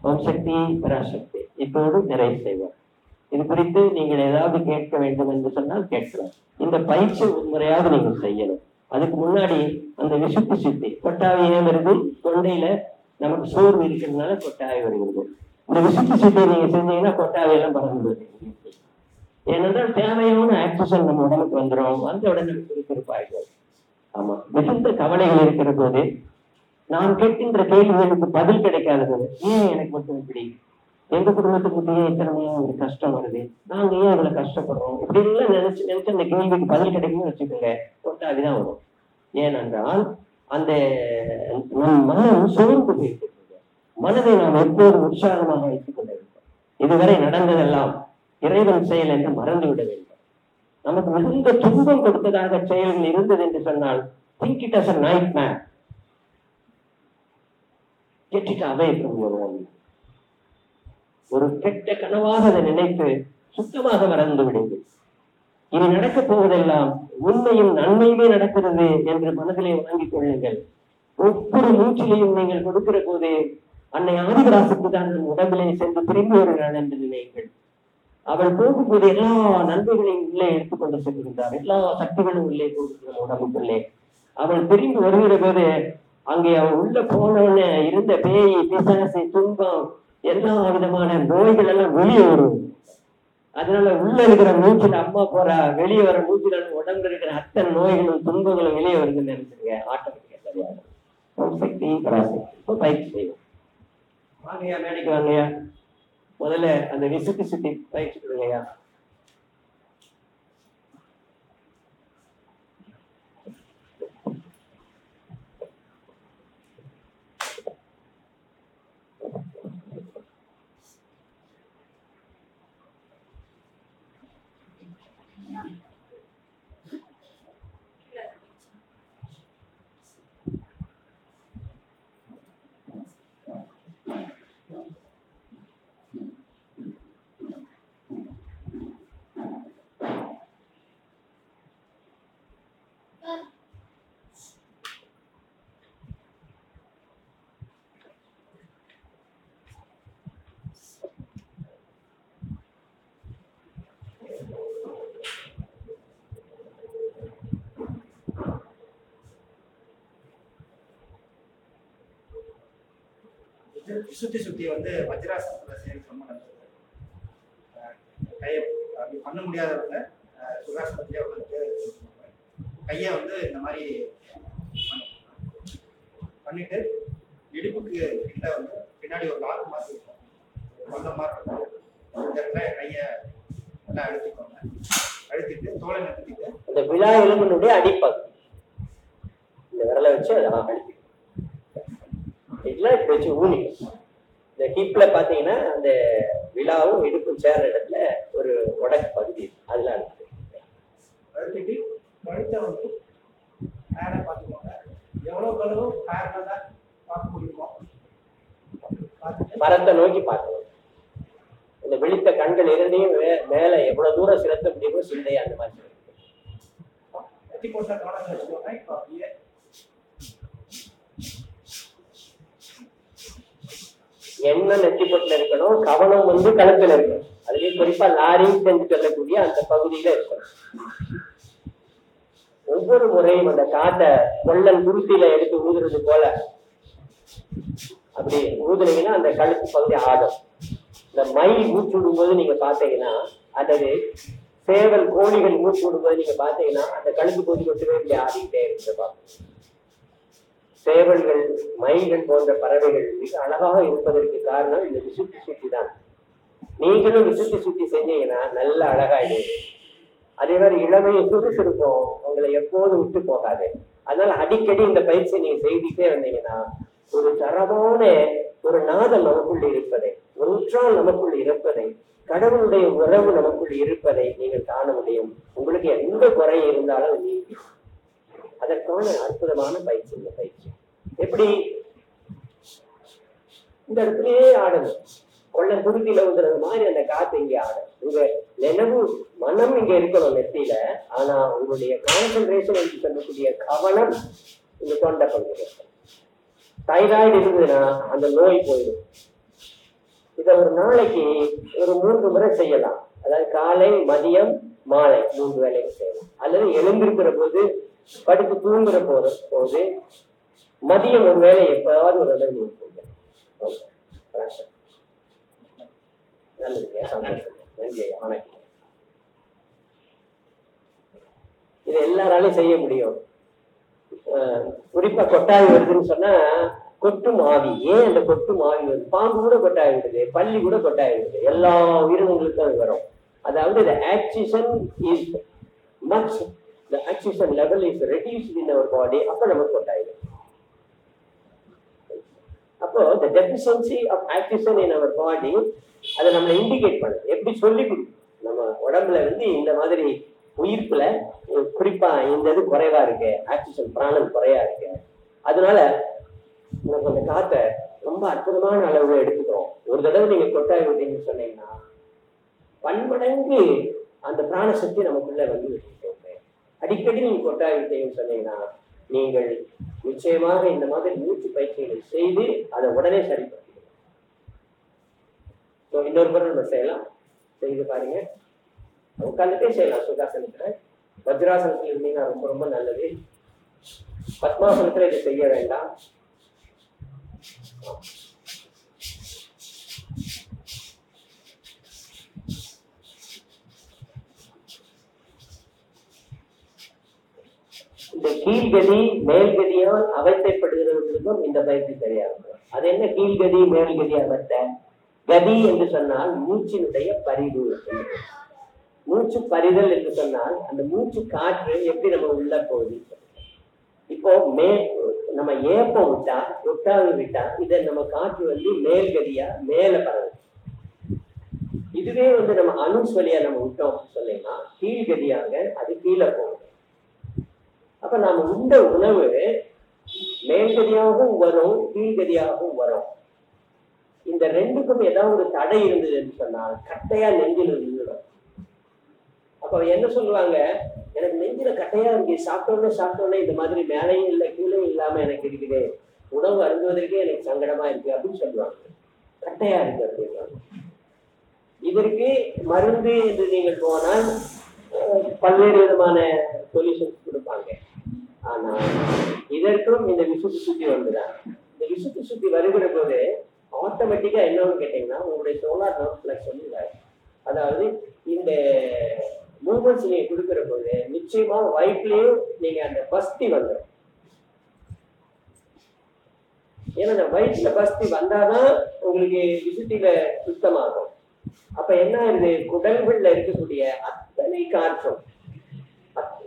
C: ஓம் சக்தி பராசக்தி இப்போது நிறைவு செய்வோம். இது குறித்து நீங்கள் ஏதாவது கேட்க வேண்டும் என்று சொன்னால் கேட்கலாம். இந்த பயிற்சி முறையாக நீங்கள் செய்யணும். அதுக்கு முன்னாடி அந்த விசுத்தி சித்தி கொட்டாவி ஏன் வருது? தொண்டையில நமக்கு சோர்வு இருக்கிறதுனால கொட்டாவி வருகிறது. இந்த விசுத்தி சித்தியை நீங்க செஞ்சீங்கன்னா கொட்டாவியெல்லாம் பறந்து வருது. ஏனென்றால் தேவையான ஆக்சிஜன் நம்ம உடம்புக்கு வந்துடும். வந்த உடனே சுறுசுறுப்பாயிடும். ஆமா, மிகுந்த கவலைகள் இருக்கிற போது நாம் கேட்கின்ற கேள்விகளுக்கு பதில் கிடைக்காதது. ஏன் எனக்கு மட்டும் இப்படி, எங்க குடும்பத்துக்கு ஏன் இத்தனையா ஒரு கஷ்டம் வருது, நாங்க ஏன் இவ்வளவு கஷ்டப்படுறோம், இப்படி எல்லாம் நினைச்சு நினைச்சு அந்த கேள்விக்கு பதில் கிடைக்கும்னு வச்சுக்கோங்க, கொட்டாவிதான் வரும். ஏனென்றால் அந்த நம் மனம் சோர்ந்து போயிட்டு, மனதை நாம் எப்போதும் உற்சாகமாக வைத்துக் கொள்ள வேண்டும். இதுவரை நடந்ததெல்லாம் இறைவன் செயல் என்று மறந்து விட வேண்டும். நமக்கு மிகுந்த துன்பம் கொடுத்ததாக செயல்கள் இருந்தது என்று சொன்னால், think it as a nightmare, get it away from your mind. ஒரு கெட்ட கனவாக அதை நினைத்து சுத்தமாக மறந்து விடுங்கள். இனி நடக்கப் போவதெல்லாம் உண்மையும் நன்மையுமே நடக்கிறது என்று மனதிலே வாங்கிக் கொள்ளுங்கள். ஒவ்வொரு மூச்சிலையும் நீங்கள் கொடுக்கிற போது அன்னை ஆதிபராசக்தி தான் உடம்பிலே சென்று திரும்பி வருகிறாள் என்று நினைங்கள். அவள் போகும்போது எல்லா நன்மைகளையும் உள்ளே எடுத்துக்கொண்டு செல்கின்றார், எல்லா சக்திகளும் உள்ளே போகிற உடம்புக்குள்ளே. அவள் திரும்பி வருகிற போது அங்கே அவள் உள்ள போனவன இருந்த பேய், பிசாசு, துன்பம், எல்லா விதமான நோய்கள் எல்லாம் வெளியே வரும். அதனால உள்ள இருக்கிற மூச்சில் அம்மா போறா, வெளியே வர மூச்சில் உடம்புல இருக்கிற அத்தனை நோய்களும் துன்பங்களும் வெளியே வருதுன்னு நினைச்சிருங்க. ஆட்டோமேட்டிக்கா சரியாகும். பயிற்சி செய்வோம். வாங்கய்யா, மேடைக்கு வாங்கய்யா. முதல்ல அந்த விசுத்தி சுத்தி பயிற்சி கொடுங்கய்யா.
B: சுத்தி சுத்தி வந்து வஜ்ராசனத்துல சேர்ந்து ரொம்ப நல்லது. கையை அப்படி பண்ண முடியாதவங்க சுகாசனத்திலே வந்து கையை வந்து இந்த மாதிரி பண்ணிட்டு இடுப்புக்கு கிட்ட வந்து பின்னாடி ஒரு லாக் மாதிரி இருக்கும், கொண்ட மாதிரி இருக்கும். இந்த இடத்துல கையை நல்லா அழுத்திக்கோங்க. அழுத்திட்டு தோலை நிறுத்திட்டு
C: அந்த விழா எலும்பினுடைய அடிப்பகுதி இந்த விரலை வச்சு அதெல்லாம் அழுத்தி இப்படி வச்சு ஊனி இந்த ஹிப்ல பாத்தீங்கன்னா அந்த விழாவும் இடுப்பும் சேர்ற இடத்துல ஒரு உடக்கு பகுதி அதுல
B: அழுத்திட்டு கழுத்தை வந்து மேல பாத்துக்கோங்க. எவ்வளவு கழுவு பேரலா பார்க்க முடியுமோ
C: மரத்தை நோக்கி பார்க்கணும். இந்த விழித்த கண்கள் இரண்டையும் மேல எவ்வளவு தூரம் செலுத்த முடியுமோ சிந்தையா அந்த மாதிரி
B: எத்தி போட்ட கவனத்தை வச்சுக்கோங்க. இப்போ அப்படியே
C: எண்ணெய் நெத்திப்பட்டுல இருக்கணும், கவனம் வந்து கழுத்துல இருக்கணும். அதுலயும் குறிப்பா லாரி செஞ்சு செல்லக்கூடிய அந்த பகுதியில இருக்கணும். ஒவ்வொரு முறையும் அந்த காட்டை கொள்ளன் குருத்தில எடுத்து ஊதுறது போல அப்படி ஊதுனீங்கன்னா அந்த கழுத்து பகுதி ஆடும். இந்த மயில் மூச்சு விடும்போது நீங்க பாத்தீங்கன்னா, அல்லது சேவல் கோழிகள் மூச்சு விடும்போது நீங்க பாத்தீங்கன்னா அந்த கழுத்து பகுதி மட்டுமே இப்படி ஆடிக்கிட்டே இருப்பா. சேவல்கள், மயில்கள் போன்ற பறவைகள் மிக அழகாக இருப்பதற்கு காரணம் இந்த விசுத்தி சுத்தி தான். நீங்களும் விசுத்தி சுத்தி செஞ்சீங்கன்னா நல்ல அழகாயிடும். அதே மாதிரி இளமையை சுறுசுறுப்போம் உங்களை எப்போதும் விட்டு போகாது. அதனால அடிக்கடி இந்த பயிற்சியை நீங்க செய்துட்டே வந்தீங்கன்னா ஒரு தரமான ஒரு நாதம் நமக்குள் இருப்பதை, ஒரு உற்றால் நமக்குள் இருப்பதை, கடவுளுடைய உறவு நமக்குள் இருப்பதை நீங்கள் காண முடியும். உங்களுக்கு எந்த குறை இருந்தாலும் நீங்க அதற்கான அற்புதமான பயிற்சி இந்த பயிற்சி. எப்படி இந்த இடத்துலயே ஆடணும், கொள்ள துருத்தில ஊதுறது மாதிரி அந்த காத்து இங்கே ஆடும். உங்க நினைவு மனம் இங்க இருக்கணும் நெத்தியில, ஆனா உங்களுடைய கான்சென்ட்ரேஷன் என்று சொல்லக்கூடிய கவனம் இந்த தொண்டை பகுதியில் இருக்கணும். தைராய்டு இருந்ததுன்னா அந்த நோய் போயிடும். இதை ஒரு நாளைக்கு ஒரு 3 முறை செய்யலாம். அதாவது காலை, மதியம், மாலை 3 வேலைகள் செய்யலாம். அல்லது எழுந்திருக்கிற போது, படுத்து தூங்குற போது, மதியம் ஒரு வேலை எப்பவாவது ஒரு தடவை நீங்க செய்யுங்க. நல்லதுங்க, சந்தோஷம், நன்றி, வணக்கம். இது எல்லாராலையும் செய்ய முடியும். குறிப்பா கொட்டாவி வருதுன்னு சொன்னா கொட்டும் ஆவி. ஏன் அந்த கொட்டும் ஆவி வருது? பாம்பு கூட கொட்டாவி விடுது, பள்ளி கூட கொட்டாவி விடுது, எல்லா உயிரினங்களுக்கும் அது வரும். அதாவது the oxygen is much, the oxygen level is reduced in our body. அப்ப நமக்கு கொட்டாவி. அப்போ the deficiency of oxygen in our body அதை நம்மளை இண்டிகேட் பண்ணுது. எப்படி சொல்லி கொடுக்கும் நம்ம உடம்புல இந்த மாதிரி உயிர்ப்புல குறிப்பா இந்த இது குறைவா இருக்கு, ஆக்சிஜன் பிராணம் குறையா இருக்கு, அதனால நம்ம அந்த காத்தை ரொம்ப அற்புதமான அளவுல எடுத்துக்கிறோம். ஒரு தடவை நீங்க கொட்டாய் விட்டீங்கன்னு சொன்னீங்கன்னா பன்மடங்கு அந்த பிராண சக்தி நமக்குள்ள வச்சுக்கோங்க. அடிக்கடி நீங்க கொட்டாய் விட்டீங்கன்னு சொன்னீங்கன்னா நீங்கள் நிச்சயமாக இந்த மாதிரி மூச்சு பயிற்சிகளை செய்து அதை உடனே சரிப்படுத்திக்கணும். இன்னொரு முறை நம்ம செய்யலாம், செய்து பாருங்க. உட்காந்துட்டே செய்யலாம். சுகாசனத்துல, வஜ்ராசனத்துல இருந்தீங்கன்னா ரொம்ப ரொம்ப நல்லது. பத்மாசனத்துல இதை செய்ய வேண்டாம். இந்த கீழ்கதி மேல்கதியால் அவத்தைப்படுகிறவர்களுக்கும் இந்த பயிற்சி சரியாகும். அது என்ன கீழ்கதி மேல்கதி அவத்த? கதி என்று சொன்னால் மூச்சினுடைய பரிவு. மூச்சு பறிதல் என்று சொன்னால் அந்த மூச்சு காற்று எப்படி நம்ம உள்ள போகுது. இப்போ நம்ம ஏப்பம் விட்டா, ஒட்டாவி விட்டா, இதை நம்ம காற்று மேல்கதியா மேல பரவுது. இதுவே நம்ம அனுஸ் வழியா நம்ம விட்டோம் சொன்னீங்கன்னா கீழ்கதியாக அது கீழே போகுது. அப்ப நாம உண்ட உணவு மேல்கதியாகவும் வரும், கீழ்கதியாகவும் வரும். இந்த ரெண்டுக்கும் ஏதாவது ஒரு தடை இருந்தது என்று சொன்னால் கட்டையா நெஞ்சில் இருந்துடும். அப்ப என்ன சொல்லுவாங்க, எனக்கு நெஞ்சில கட்டையா இருக்கு, சாப்பிட்டோன்னே இந்த மாதிரி மேலையும் இல்லை கீழையும் இல்லாம எனக்கு இருக்குது, உணவு அருந்துவதற்கே எனக்கு சங்கடமா இருக்கு அப்படின்னு சொல்லுவாங்க. கட்டையா இருக்கு அப்படின்வாங்க. இதற்கு மருந்து என்று நீங்கள் போனால் பல்வேறு விதமான சொல்யூஷன்ஸ் கொடுப்பாங்க. ஆனா இதற்கும் இந்த விசுத்தி சுத்தி வந்துதான். இந்த விசுத்தி சுத்தி வருகிற போது ஆட்டோமேட்டிக்கா என்னன்னு கேட்டீங்கன்னா உங்களுடைய சோலார் நர்வ் பிளக்ஸ் அதாவது இந்த மூமெண்ட்ஸ் நீங்க கொடுக்கிற போது நிச்சயமா வயிற்றுலயும் நீங்க அந்த பஸ்தி வந்துடும். ஏன்னா அந்த வயிற்றுல பஸ்தி வந்தாதான் உங்களுக்கு விசுத்தியில சுத்தமாகும். அப்ப என்ன ஆகுது, குடல்கள்ல இருக்கக்கூடிய அத்தனை காற்றும்,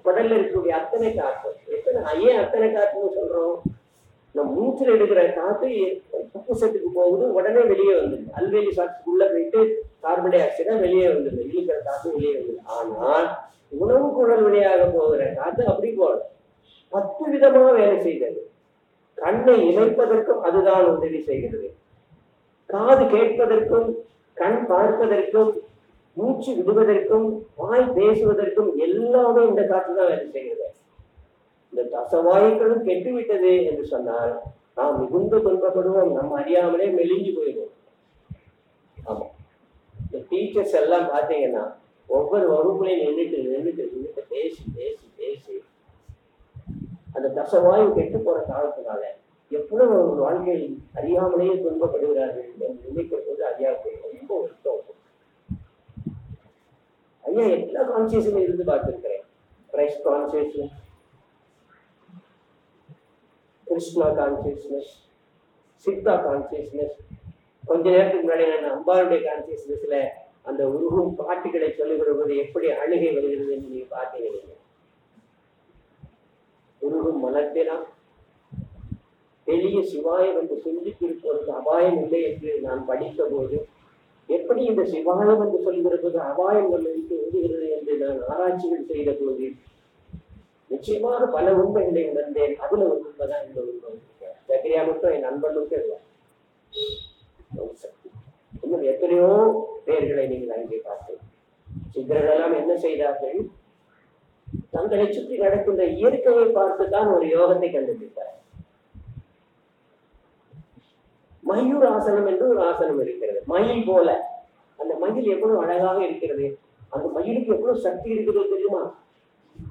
C: குடல்ல இருக்கக்கூடிய அத்தனை காற்றும், ஏன் அத்தனை காற்றுன்னு சொல்றோம், நம்ம மூச்சுல எடுக்கிற காற்று உப்புசத்துக்கு போகுது, உடனே வெளியே வந்துடுது. அல்வேலி சாட்சிக்குள்ள போயிட்டு கார்பன் டை ஆக்சைடா வெளியே வந்துடுது, இழுக்கிற காற்று வெளியே வந்துடுது. ஆனால் உணவு குழல் வழியாக போகிற காற்று அப்படி போகணும். 10 விதமா வேலை செய்கிறது. கண்ணை இணைப்பதற்கும் அதுதான் உதவி செய்கிறது. காது கேட்பதற்கும், கண் பார்ப்பதற்கும், மூச்சு விடுவதற்கும், வாய் பேசுவதற்கும் எல்லாமே இந்த காற்று தான் வேலை செய்கிறது. இந்த தசவாயுக்களும் கெட்டுவிட்டது என்று சொன்னால் நாம் மிகுந்த துன்பப்படுவோம், நம்ம அறியாமலே மெலிஞ்சு போயிடுவோம். ஆமா, இந்த டீச்சர்ஸ் எல்லாம் பாத்தீங்கன்னா ஒவ்வொரு வகுப்புலையும் நின்றுட்டு பேசி அந்த தசவாயு கெட்டு போற காலத்தினால எவ்வளவு ஒரு வாழ்க்கையில் அறியாமலேயே துன்பப்படுகிறார்கள் என்று நினைக்கிற போது ஐயா ரொம்ப வருத்தம். ஐயா எல்லா கான்சியஸ்லயும் இருந்து பார்த்திருக்கிறேன். Christ consciousness, Krishna consciousness, Siddha consciousness. கொஞ்ச நேரத்துக்கு முன்னாடி நான் அம்பாளுடைய கான்சியஸ்னஸ்ல அந்த உருகும் பாட்டுகளை சொல்லுகிற போது எப்படி அழுகை வருகிறது என்று நீங்க பார்த்தீங்க. உருகும் மனத்தினா பெரிய சிவாயம் என்று சிந்தித்திருப்பதற்கு அபாயம் இல்லை என்று நான் படித்த போது, எப்படி இந்த சிவாயம் என்று சொல்கிற போது அபாயம் நம்மளுக்கு எழுதுகிறது என்று நான் ஆராய்ச்சிகள் செய்த போது நிச்சயமாக பல உண்மைகளை உணர்ந்தேன். அதுல ஒரு உண்மைதான் இந்த உண்மை. சக்கரியா மட்டும் என் நண்பர்களுக்கு இல்லை, இன்னும் எத்தனையோ பேர்களை நீங்கள் அங்கே பார்த்தேன். சித்தர்களெல்லாம் என்ன செய்தார்கள், தங்களை சுற்றி நடக்கின்ற இயற்கையை பார்த்துதான் ஒரு யோகத்தை கண்டுபிடித்தார். மயூர் ஆசனம் என்று ஒரு ஆசனம் இருக்கிறது. மயில் போல அந்த மயில் எவ்வளவு அழகாக இருக்கிறது, அந்த மயிலுக்கு எவ்வளவு சக்தி இருக்கிறது தெரியுமா?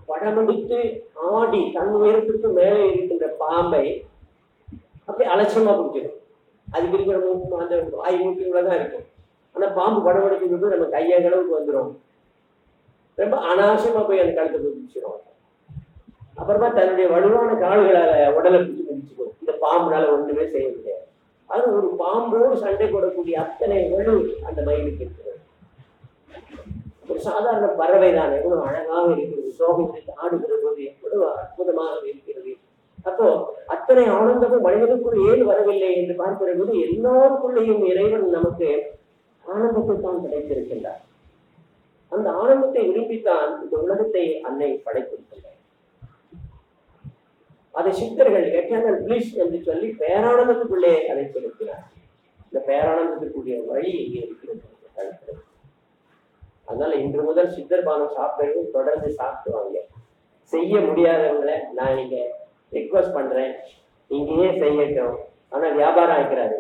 C: படமெடுத்து ஆடி தன் உயரத்துக்கு மேலே இருக்கின்ற பாம்பை அப்படி அலட்சியமா பிடிச்சிடும். அதுக்கு இருக்கிற அந்த வாய் மூக்கியுள்ளதான் இருக்கும். ஆனா பாம்பு படம் எடுக்கிறது நம்ம கையளவுக்கு வந்துடும். ரொம்ப அனாவசியமா போய் அந்த கழுத்தை பிடிச்சிடும். அப்புறமா தன்னுடைய வலுவான கால்களால உடலை பிடிச்சு மிதிச்சுக்கும். இந்த பாம்புனால ஒண்ணுமே செய்ய முடியாது. அது ஒரு பாம்போடு சண்டை போடக்கூடிய அத்தனை வலு அந்த மயிலுக்கு இருக்கிறது. ஒரு சாதாரண பறவை தான் எவ்வளவு அழகாக இருக்கிறது, சோகத்தை ஆடுகிற போது எவ்வளவு அற்புதமாக இருக்கிறது. அப்போ அத்தனை ஆனந்தமும் மனிதனுக்குள் ஏன் வரவில்லை என்று பார்க்கிற போது எல்லாருக்குள்ளேயும் இறைவன் நமக்கு ஆனந்தத்தை தான் படைத்திருக்கின்றார். அந்த ஆனந்தத்தை விரும்பித்தான் இந்த உலகத்தை அன்னை படைத்திருக்கின்றார். அதை சித்தர்கள் எட்டர்னல் பிளிஸ் என்று சொல்லி பேரானந்தத்துக்குள்ளே அதை செலுத்தினார். இந்த பேரானந்தத்துக்குரிய வழி இங்கே இருக்கிறது. அதனால இன்று முதல் சித்தர் பானம் சாப்பிடுறது தொடர்ந்து சாப்பிடுவாங்க. செய்ய முடியாதவங்களை நான் இங்க ரிக்வஸ்ட் பண்றேன், இங்கேயே செய்யட்டும். ஆனா வியாபாரம் ஆகிறாரு.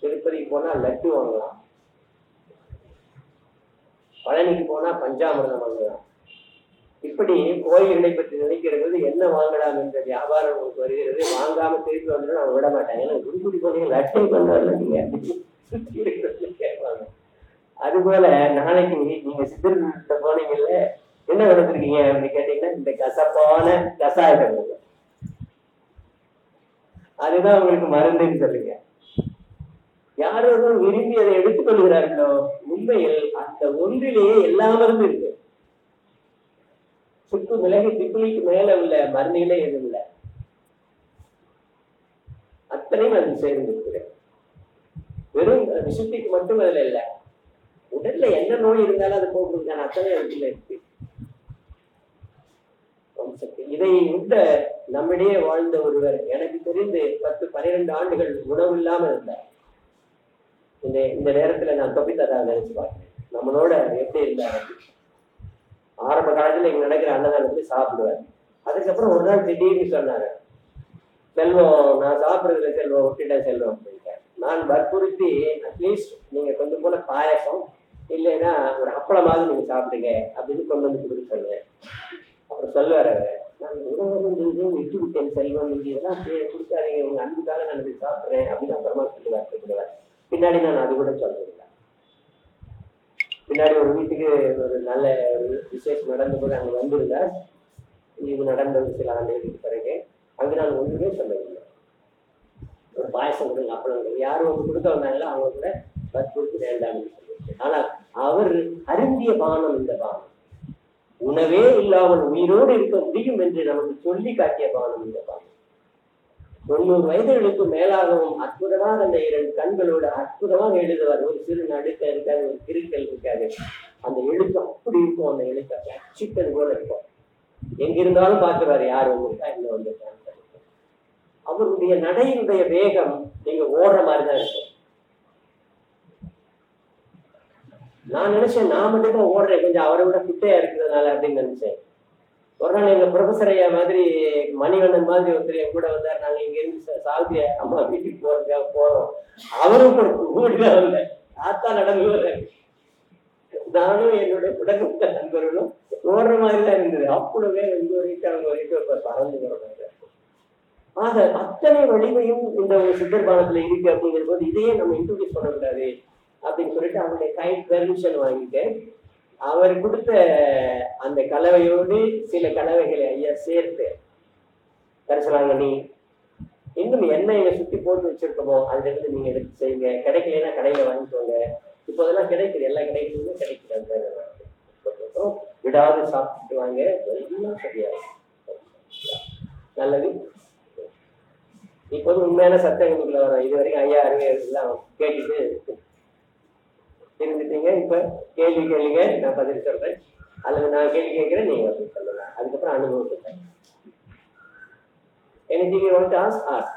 C: திருப்பதிக்கு போனா லட்டு வாங்கலாம், பழனிக்கு போனா பஞ்சாமிர்தம் வாங்கலாம். இப்படி கோயில்களை பற்றி நினைக்கிறது என்ன வாங்கலாம் என்ற வியாபாரம் உங்களுக்கு வருகிறது. வாங்காம திருப்பி வந்து அவங்க விட மாட்டாங்க. ஏன்னா குருகுடி போனீங்க லட்டை பண்ணாரு கேட்பாங்க. அதுபோல நாளைக்கு நீங்க சித்தர்கிட்ட போனீங்கல்ல, என்ன நடந்திருக்கீங்க அப்படின்னு கேட்டீங்கன்னா இந்த கசப்பான கசாயம் அதுதான் உங்களுக்கு மருந்துன்னு சொல்லுங்க. யாரும் விரும்பி அதை எடுத்துக்கொள்கிறார்களோ உண்மையில் அந்த ஒன்றிலேயே எல்லா மருந்து இருக்கு. சுக்கு மிளகு திப்பிலிக்கு மேல உள்ள மருந்துகளே எதுவும் இல்லை, அத்தனையும் அது சேர்ந்து இருக்கிறேன். வெறும் விசுத்திக்கு மட்டும் அதுல இல்லை, உடல்ல என்ன நோய் இருந்தாலும் அது போக்குறதுக்கான அத்தனை அதுல இருக்கு. இதை விட்ட நம்மிடையே வாழ்ந்த ஒருவர் எனக்கு தெரிந்து 10-12 ஆண்டுகள் உணவு இல்லாம இருந்தார். இந்த நேரத்துல நான் தொப்பித்ததா நினைச்சு பார்க்கிறேன், நம்மளோட எப்படி இருந்தார். ஆரம்ப காலத்துல இங்க நடக்கிற அன்னதானத்துல சாப்பிடுவார். அதுக்கப்புறம் ஒரு நாள் திடீர்னு சொன்னாரு, செல்வம் நான் சாப்பிடுறதுல செல்வம் விட்டுட்டேன் செல்வம் அப்படின்ட்டேன். நான் வற்புறுத்தி அட்லீஸ்ட் நீங்க கொஞ்சம் போல பாயசம் இல்லைன்னா ஒரு அப்பளமாவது நீங்க சாப்பிடுங்க அப்படின்னு கொண்டு வந்து கொடுக்க சொன்னேன். அப்புறம் சொல்லுவாரு, நான் உணவு விட்டு விட்டேன் செல்வம், நீங்க இதெல்லாம் கொடுக்காதீங்க, உங்க அன்புக்காக நான் இதை சாப்பிடுறேன் அப்படின்னு அப்புறமா சொல்லுவார். பின்னாடி நான் அது கூட சொல்றேன். பின்னாடி ஒரு வீட்டுக்கு ஒரு நல்ல விசேஷம் நடந்த போது அங்க வந்திருந்தார். இது நடந்தது சில ஆண்டுகளுக்கு பிறகு. அங்கு நான் ஒன்றுமே சொல்லவில்லை. ஒரு பாயசம் கொடுங்க அப்பளம் யாரும் வந்து கொடுக்க வந்தாங்களோ அவங்க கூட வற்புறுத்தி வேண்டாம்னு சொல்லியிருக்கேன். ஆனால் அவர் அருந்திய பானம் இந்த பானம். உணவே இல்லாமல் உயிரோடு இருக்க முடியும் என்று நமக்கு சொல்லி காட்டிய பானம் இந்த பானம். 90 வயதுகளுக்கு மேலாகவும் அற்புதமாக அந்த 2 கண்களோடு அற்புதமாக எழுதுவார். ஒரு சிறு நடுக்க இருக்காது, ஒரு கிருக்கல் இருக்காது. அந்த எழுத்து அப்படி இருக்கும், அந்த எழுத்து அச்சிட்டது போல இருக்கும். எங்கிருந்தாலும் பார்த்துவார் யார் வந்திருக்கா என்ன வந்திருக்கான்னு. அவருடைய நடையினுடைய வேகம் நீங்க ஓடுற மாதிரிதான் இருக்கும். நான் நினைச்சேன் நான் மட்டும் தான் ஓடுறேன், கொஞ்சம் அவரை விட குட்டையா இருக்கிறதுனால அப்படின்னு நினைச்சேன். ஒரு நாள் எங்க ப்ரொஃபஸர் ஐயா மாதிரி மணிவண்ணன் மாதிரி ஒருத்தர் என் கூட வந்தார். நாங்க இங்க இருந்து சால்விய அம்மா வீட்டுக்கு போறதுக்காக போறோம். அவரும் வீட்டுல வரல, ஆத்தா நடந்து வர. நானும் என்னுடைய உடனுக்க நண்பர்களும் ஓடுற மாதிரிதான் இருந்தது. அவ்வளவே இங்க வரைக்கும் அவங்க வரைக்கும் பறந்து போறாங்க. ஆக அத்தனை வலிமையும் இந்த ஒரு சித்தர் பானத்துல இருக்கு அப்படிங்கிற போது இதையே நம்ம இன்ட்ரோடியூஸ் பண்ணக்கூடாது அப்படின்னு சொல்லிட்டு அவருடைய கைட் பெர்மிஷன் வாங்கிட்டு அவர் கொடுத்த அந்த கலவையோடு சில கலவைகளை ஐயா சேர்த்து தரிசனாங்க, நீ இன்னும் என்ன இங்க சுத்தி போட்டு வச்சிருக்கோமோ அதுல இருந்து நீங்க எடுத்து செய்யுங்க, கிடைக்கலன்னா கடையில வாங்கிக்கோங்க. இப்போ அதெல்லாம் கிடைக்குது, எல்லா கடைகளுமே கிடைக்குது. விடாது சாப்பிட்டு வாங்க, எல்லாம் சரியாது. நல்லது. இப்போது உண்மையான சத்தங்களுக்குள்ள வரும். இது வரைக்கும் ஐயா அறிவியெல்லாம் கேட்டுட்டு இருந்துட்டீங்க. இப்ப கேள்வி கேளுங்க, நான் பதில் சொல்றேன். அல்லது நான் கேள்வி கேட்கிறேன், நீங்க பதில் சொல்லலாம். அதுக்கப்புறம் அனுபவத்தை anything you want to ask, ask.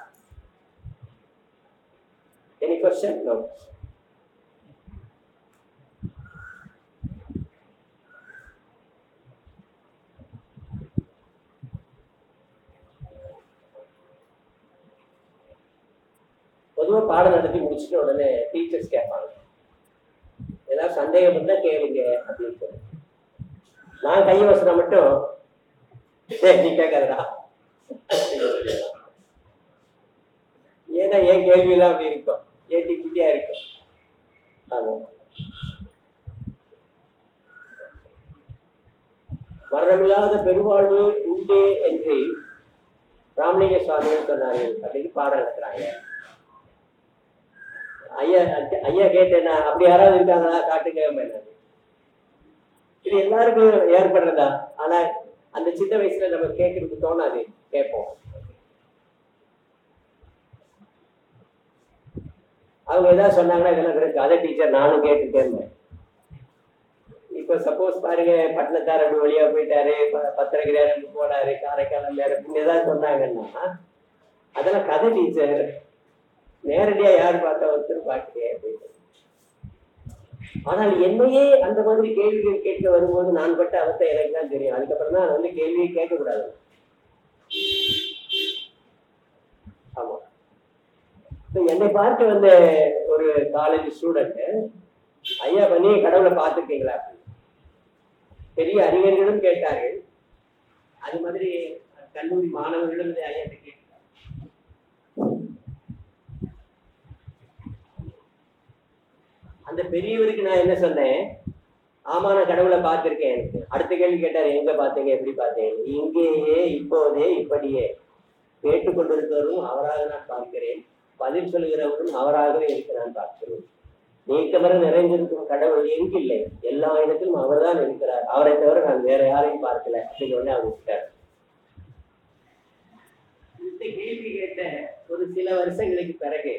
C: Any question? No. பொதுவாக பாடம் நடத்தி முடிச்சுட்டு உடனே டீச்சர்ஸ் கேட்பாங்க, ஏதாவது சந்தேகம் இருந்தா கேளுங்க அப்படின்னு சொல்லி. நான் கை வசனம் மட்டும் நீ கேட்காதடா, ஏன்னா என் கேள்வி எல்லாம் அப்படி இருக்கும், ஏட்டி குட்டியா இருக்கும். ஆமா, மரணமில்லாத பெருவாழ்வு உண்டு வீட்டிலே என்று ராமலிங்க சுவாமிகள் சொன்னார்கள் அப்படின்னு பாடம் நடத்துறாங்க. ஐயா ஐயா கேட்டேன்னா அப்படி யாராவது இருக்காங்களா காட்டுங்க. இது எல்லாருக்கும் ஏற்படுறதா? ஆனா அந்த சின்ன வயசுல நம்ம கேட்கறதுக்கு தோணாது, கேட்போம். அவங்க ஏதாவது சொன்னாங்கன்னா இதெல்லாம் கதை டீச்சர் நானும் கேட்டுட்டேன். இப்ப சப்போஸ் பாருங்க, பட்டணத்தார் அப்படி வழியா போயிட்டாரு, பத்திரகிரியார் போனாரு, காரைக்காலம் ஏதாவது சொன்னாங்கன்னா அதெல்லாம் கதை டீச்சர். நேரடியா யார் பார்த்தா ஒருத்தர் பாட்டுக்கே போயிட்டு. ஆனால் என்னையே அந்த மாதிரி கேள்விகள் கேட்க வரும்போது நான் பட்ட அவஸ்தை எனக்கு தான் தெரியும். அதுக்கப்புறம் தான் வந்து கேள்வியை கேட்கக்கூடாது. ஆமா, என்னை பார்த்து வந்த ஒரு காலேஜ் ஸ்டூடெண்ட், ஐயா பண்ணி கடவுளை பார்த்துருக்கீங்களா? பெரிய அறிஞர்களும் கேட்டார்கள். அது மாதிரி கல்லூரி மாணவர்களும் ஐயா கேட்டாங்க. அந்த பெரியவருக்கு நான் என்ன சொன்னேன், ஆமா நான் கடவுளை பார்த்திருக்கேன். அடுத்த கேள்வி கேட்டாரு, எங்க பார்த்தீங்க, எப்படி பார்த்தீங்க? இங்கேயே, இப்போதே, இப்படியே. கேட்டுக்கொண்டிருக்கிறவரும் அவராக நான் பார்க்கிறேன், பதில் சொல்கிறவரும் அவராகவே இருக்க நான் பார்க்கிறேன். நீக்கமர நிறைந்திருக்கும் கடவுள் எங்கில்லை, எல்லா இடத்திலும் அவர் தான் இருக்கிறார், அவரை தவிர நான் வேற யாரையும் பார்க்கல அப்படின்னு உடனே அவர் விட்டார். இந்த கேள்வி கேட்ட ஒரு சில வருஷங்களுக்கு பிறகு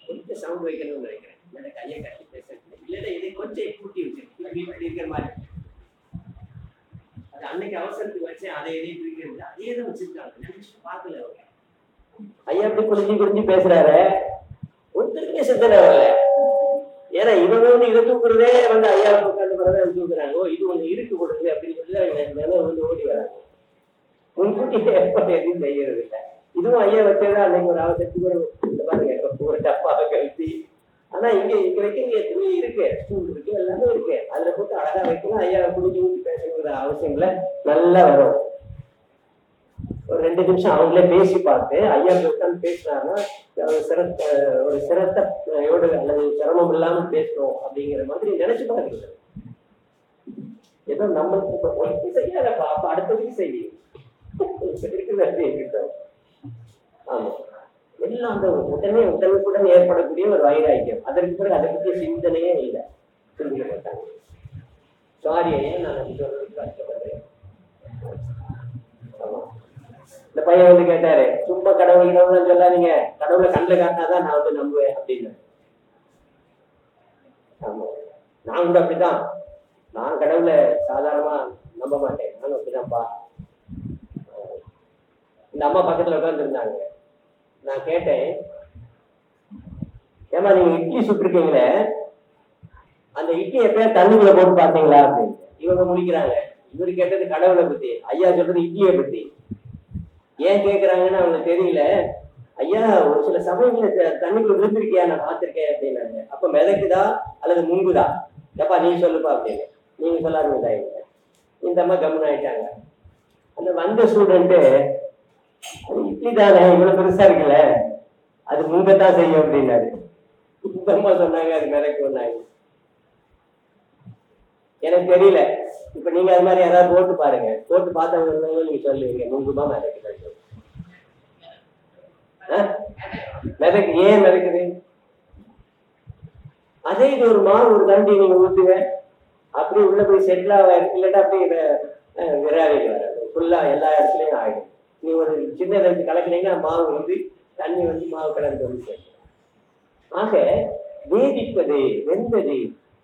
C: கொஞ்சம் சவுண்ட் வைக்கணும்னு நினைக்கிறேன். எனக்கு ஐயா கட்டி பேசுறேன், இல்லைன்னா இதை கொஞ்சம் கூட்டி வச்சிருக்கேன் வீட்டில் இருக்கிற மாதிரி. அது அன்னைக்கு அவசரத்துக்கு வச்சேன், அதை எதையும் தூக்கிறது அதே தான் வச்சிருக்காங்க. நினைச்சுட்டு பார்க்கல அவங்க. ஐயா அப்படி குறிஞ்சி பேசுறாரு, ஒருத்தருக்குமே சிந்தனை வரல. ஏன்னா இவங்க வந்து இதை தூக்குறதே வந்து ஐயா உட்காந்து வரதான் தூக்குறாங்க. இது ஒண்ணு இருக்கு கொடுக்குது அப்படின்னு சொல்லி வந்து ஓடி வராங்க. முன்கூட்டி ஏற்பாடு எதுவும் செய்யறது இல்லை. இதுவும் ஐயா வச்சதா அன்னைக்கு ஒரு அவசரத்துக்கு பாருங்க ஒரு டப்பாவை கழித்து. ஆனா இங்க வைக்க இங்க துணி இருக்கு, ஸ்டூல் இருக்கு, எல்லாமே இருக்கு. அதுல போட்டு அழகா வைக்கணும். ஐயா குடிஞ்சு ஊற்றி பேசணுங்கிற அவசியம்ல நல்லா வரும். ஒரு 2 நிமிஷம் அவங்களே பேசி பார்த்து ஐயா உட்காந்து பேசினாருன்னா ஒரு சிரத்தையோடு அல்லது சிரமம் இல்லாம பேசணும் அப்படிங்கிற மாதிரி நினைச்சு பாருங்க. ஏதோ நம்மளுக்கு செய்யாதப்பா, அப்ப அடுத்ததுக்கு செய்யும். ஆமா, எல்லாம் அந்த உடனுக்குடன் ஏற்படக்கூடிய ஒரு வைராக்கியம். அதற்கு பிறகு அதை பற்றிய சிந்தனையே இல்லை, சிந்திக்க மாட்டாங்க. சாரி ஐயா, நான் சொல்றதுக்கு கஷ்டப்படுறேன். ஆமா, இந்த பையன் வந்து கேட்டாரு, சும்மா கடவுள் சொல்லாதீங்க, கடவுளை கண்ணில் காட்டினாதான் நான் வந்து நம்புவேன் அப்படின்னு. ஆமா, நான் வந்து அப்படிதான். நான் கடவுளை சாதாரணமா நம்ப மாட்டேன், நானும் அப்படிதான்ப்பா. இந்த அம்மா பக்கத்துல உட்கார்ந்து இருந்தாங்க. நான் கேட்டேன், ஏமா நீங்க இட்லி சுட்டுருக்கீங்களே, அந்த இட்லி எப்பயா தண்ணிக்குள்ள போட்டு பார்த்தீங்களா அப்படின்னு. இவங்க முடிக்கிறாங்க. இவரு கேட்டது கடவுளை பத்தி, ஐயா சொல்றது இட்லியை பத்தி. ஏன் கேட்கறாங்கன்னு அவங்களுக்கு தெரியல. ஐயா ஒரு சில சமயங்கள தண்ணிக்குள்ள விழுந்திருக்கியா, நான் பார்த்திருக்கேன் அப்படின்னாங்க. அப்ப மிதக்குதா அல்லது முங்குதா, எப்பா நீ சொல்லுப்பா அப்படின்னு. நீங்க சொல்லாதீங்களா? இந்த அம்மா கம்முன்னு ஆயிட்டாங்க. அந்த வந்த ஸ்டூடெண்ட், இட்லி தானே இவ்வளவு பெருசா இருக்குல்ல, அது முங்கத்தான் செய்யும் அப்படின்னாரு. இந்த அம்மா சொன்னாங்க அது மிதக்கு ஒண்ணாங்க. எனக்கு தெரியல. இப்ப நீங்க அது மாதிரி யாராவது போட்டு பாருங்க, போட்டு பார்த்தவங்க நீங்க சொல்லுவீங்க முங்குமா மிதக்கு. மிதக்கு ஏன் மிதக்குது? அதே இது ஒரு மாவு ஒரு கண்டி நீங்க ஊத்துங்க, அப்படி உள்ள போய் செட்டில் ஆக, இல்லட்டா அப்படி விராலிக்கு வராது, ஃபுல்லா எல்லா இடத்துலயும் ஆயிடும். நீ ஒரு சின்ன கலக்கினீங்கன்னா மாவு வந்து தண்ணி வந்து மாவு கலந்து வந்து சேர்க்கும். ஆக வேதிப்பது வென்பது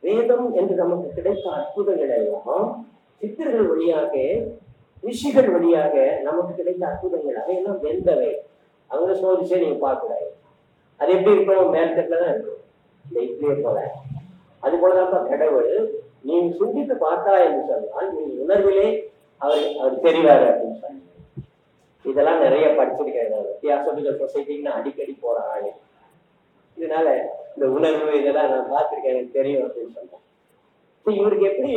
C: வேதம் என்று நமக்கு கிடைத்த அற்புதங்கள் எல்லாம் சித்தர்கள் வழியாக, ரிஷிகள் வழியாக நமக்கு கிடைத்த அற்புதங்கள் அதையெல்லாம் வெந்தவை. அவங்க சோதிச்சே நீங்க பார்க்கக்கூடாது. அது எப்படி இருக்கணும்? மேல்தட்டில தான் இருக்கும், இந்த இட்லியை போல. அது போலதான் கடவுள். நீ சிந்தித்து பார்த்தா என்று சொன்னால் நீ உணர்விலே அவர் தெரிவாரு அப்படின்னு சொன்னாங்க. இதெல்லாம் நிறைய படிச்சிருக்கேன். தியாசபிகல் சொசைட்டின்னு அடிக்கடி போற ஆளு. இதனால இந்த உணர்வு இதெல்லாம் நான் பார்த்திருக்கேன், எனக்கு தெரியும் அப்படின்னு சொன்னேன். இவருக்கு எப்படி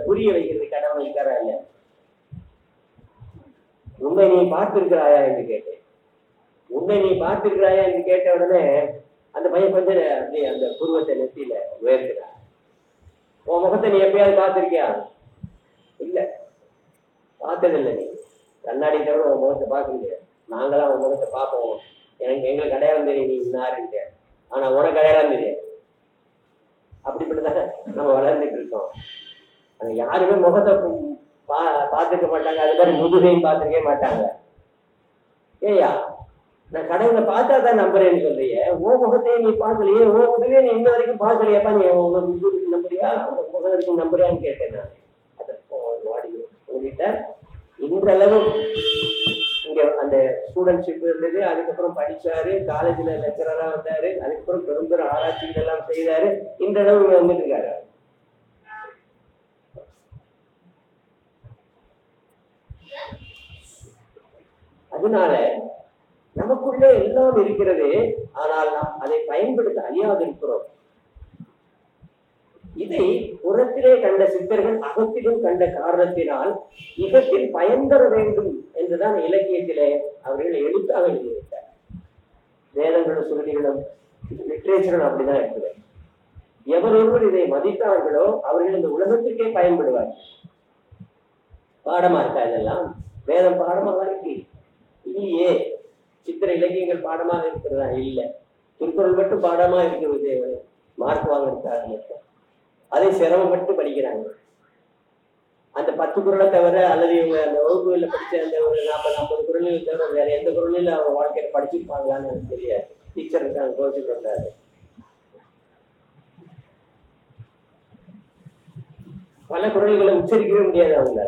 C: புரிய வைக்கிறது கடவுள் இருக்காரா இல்ல? உன்னை நீ பார்த்திருக்கிறாயா என்று கேட்டேன். உன்னை நீ பார்த்திருக்கிறாயா என்று கேட்ட உடனே அந்த பையன் கொஞ்சம் அப்படியே அந்த புருவத்தை நெத்தியில உயர்த்துறான். உன் முகத்தை நீ எப்பயாவது பார்த்திருக்கியா? இல்ல, பார்த்ததில்லை. நீ கண்ணாடி தவிர உன் முகத்தை பார்க்க முடியாது. நாங்களாம் உன் முகத்தை பார்ப்போம், எங்களுக்கு அடையாளம் தெரியும் நீ இன்னாருங்க, ஆனா உனக்கு அடையாளம் தெரியாது. அப்படிப்பட்டதானே நம்ம வளர்ந்துட்டு இருக்கோம். அங்க யாருமே முகத்தை பார்த்துக்க மாட்டாங்க, அது மாதிரி முதுகையும் பார்த்துக்கவே மாட்டாங்க. ஏயா, நான் கடவுளை பார்த்தா தான் நம்புறேன்னு சொல்றிய, உன் முகத்தையே நீ பார்க்கலையே, உன் முகத்தையே நீ இன்ன வரைக்கும் பார்க்கலையாப்பா, நீ உங்க முதுகுக்கு நம்புறியா உங்க முகத்துக்கு நம்புறியான்னு கேட்டேன் நான். உங்ககிட்ட இந்த அளவு இங்க அந்த ஸ்டூடெண்ட்ஷிப் இருந்தது, அதுக்கப்புறம் படிச்சாரு, காலேஜ்ல லெக்சரரா வந்தாரு, அதுக்கப்புறம் பெரும்பெரும் ஆராய்ச்சிகள் எல்லாம் செய்தாரு, இந்த அளவு வந்துட்டு இருக்காரு. அதனால நமக்குள்ளே எல்லாம் இருக்கிறது, ஆனால் நாம் அதை பயன்படுத்த அறியாது இருக்கிறோம். இதை புறத்திலே கண்ட சித்தர்கள் அகத்திலும் கண்ட காரணத்தினால் இகத்தில் பயன்பெற வேண்டும் என்றுதான் இலக்கியத்திலே அவர்கள் எழுத்தாக எழுதியிருக்கார். வேதங்களும் சுருதிகளும் லிட்ரேச்சரும் அப்படிதான் இருக்குது. எவரொருவர் இதை மதித்தார்களோ அவர்கள் இந்த உலகத்திற்கே பயன்படுவார்கள். பாடமா இருக்கா இதெல்லாம்? வேதம் பாடமாக இருக்கு இல்லையே, சித்திர இலக்கியங்கள் பாடமாக இருக்கிறதா? இல்லை. திருக்குறள் மட்டும் பாடமா இருக்கிறது, மார்க் வாங்கிருக்காரு மட்டும். அதை சிரமப்பட்டு படிக்கிறாங்க. அந்த 10 குறளை தவிர, அல்லது இவங்க அந்த வகுப்புகளில் படிச்ச அந்த ஒரு 40-50 குறளில் தவிர வேற எந்த குறளில் அவங்க வாழ்க்கையில படிச்சிருப்பாங்களான்னு எனக்கு தெரியாது. டீச்சர் இருக்காங்க, கோச்சிட்டு வந்தாரு. பல குறள்களை உச்சரிக்கவே முடியாது அவங்க,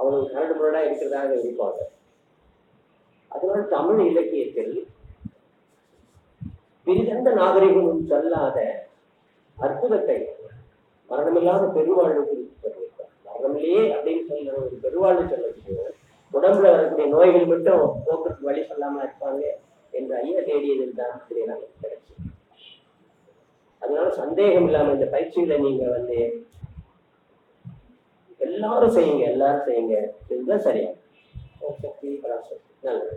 C: அவங்களுக்கு கரடு முரடா இருக்கிறதாக இருப்பாங்க. அதனால தமிழ் இலக்கியத்தில் பிரிதந்த நாகரிகமும் சொல்லாத அற்புதத்தை மரணமில்லாத பெருவாழ்வு குறித்து சொல்லியிருக்கார். மரணமில்லையே அப்படின்னு சொல்ற ஒரு பெருவாழ்வு சொல்லக்கூடிய உடம்புல வரக்கூடிய நோய்கள் மட்டும் போக்குறதுக்கு வழி சொல்லாம இருப்பாங்க என்ற ஐயா தேடியதில் தான் நமக்கு கிடைச்சு. அதனால சந்தேகம் இல்லாம இந்த பயிற்சிகளை நீங்க எல்லாரும் செய்யுங்க, இதுதான் சரியா. சக்தி பராசக்தி நல்லது.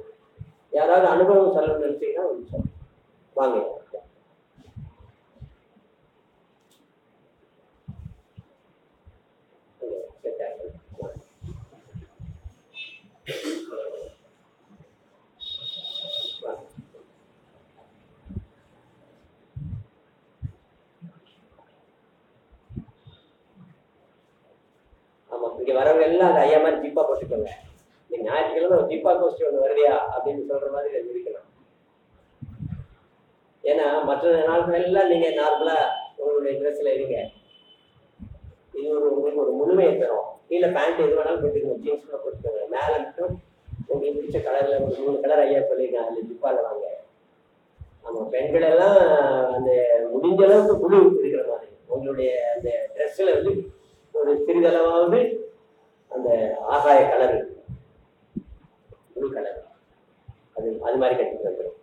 C: யாராவது அனுபவம் சொல்லணும்னு நினைச்சீங்கன்னா வாங்க. ஆமா, இங்க வரவங்க எல்லாம் அந்த ஐயா மாதிரி ஜிப்பா போட்டுக்கோங்க. நீங்க ஞாயிற்றுக்கிழமை ஒரு ஜிப்பா கோஷ்டி ஒண்ணு வருதியா அப்படின்னு சொல்ற மாதிரி இருக்கலாம். ஏன்னா மற்ற நாட்கள் எல்லாம் நீங்க நார்மலா உங்களுடைய ட்ரெஸ்ல இருங்க. இது உங்களுக்கு ஒரு முழுமையை தரும். கீழே பேண்ட் எது வேணாலும் போட்டுக்கோங்க, ஜீன்ஸ் கூட போட்டுக்கோங்க. மேல மட்டும் உங்களுக்கு பிடிச்ச கலர்ல ஒரு 3 கலர் ஐயா சொல்லியிருக்காங்க, அதுல ஜிப்பால வாங்க. நம்ம பெண்கள் எல்லாம் அந்த முடிஞ்ச அளவுக்கு குழு இருக்கிற மாதிரி உங்களுடைய அந்த ட்ரெஸ்ல ஒரு சிறிதளவாவது அந்த ஆகாய கலர், ப்ளூ கலர், அது மாதிரி கட்டிட்டு வந்துடும்.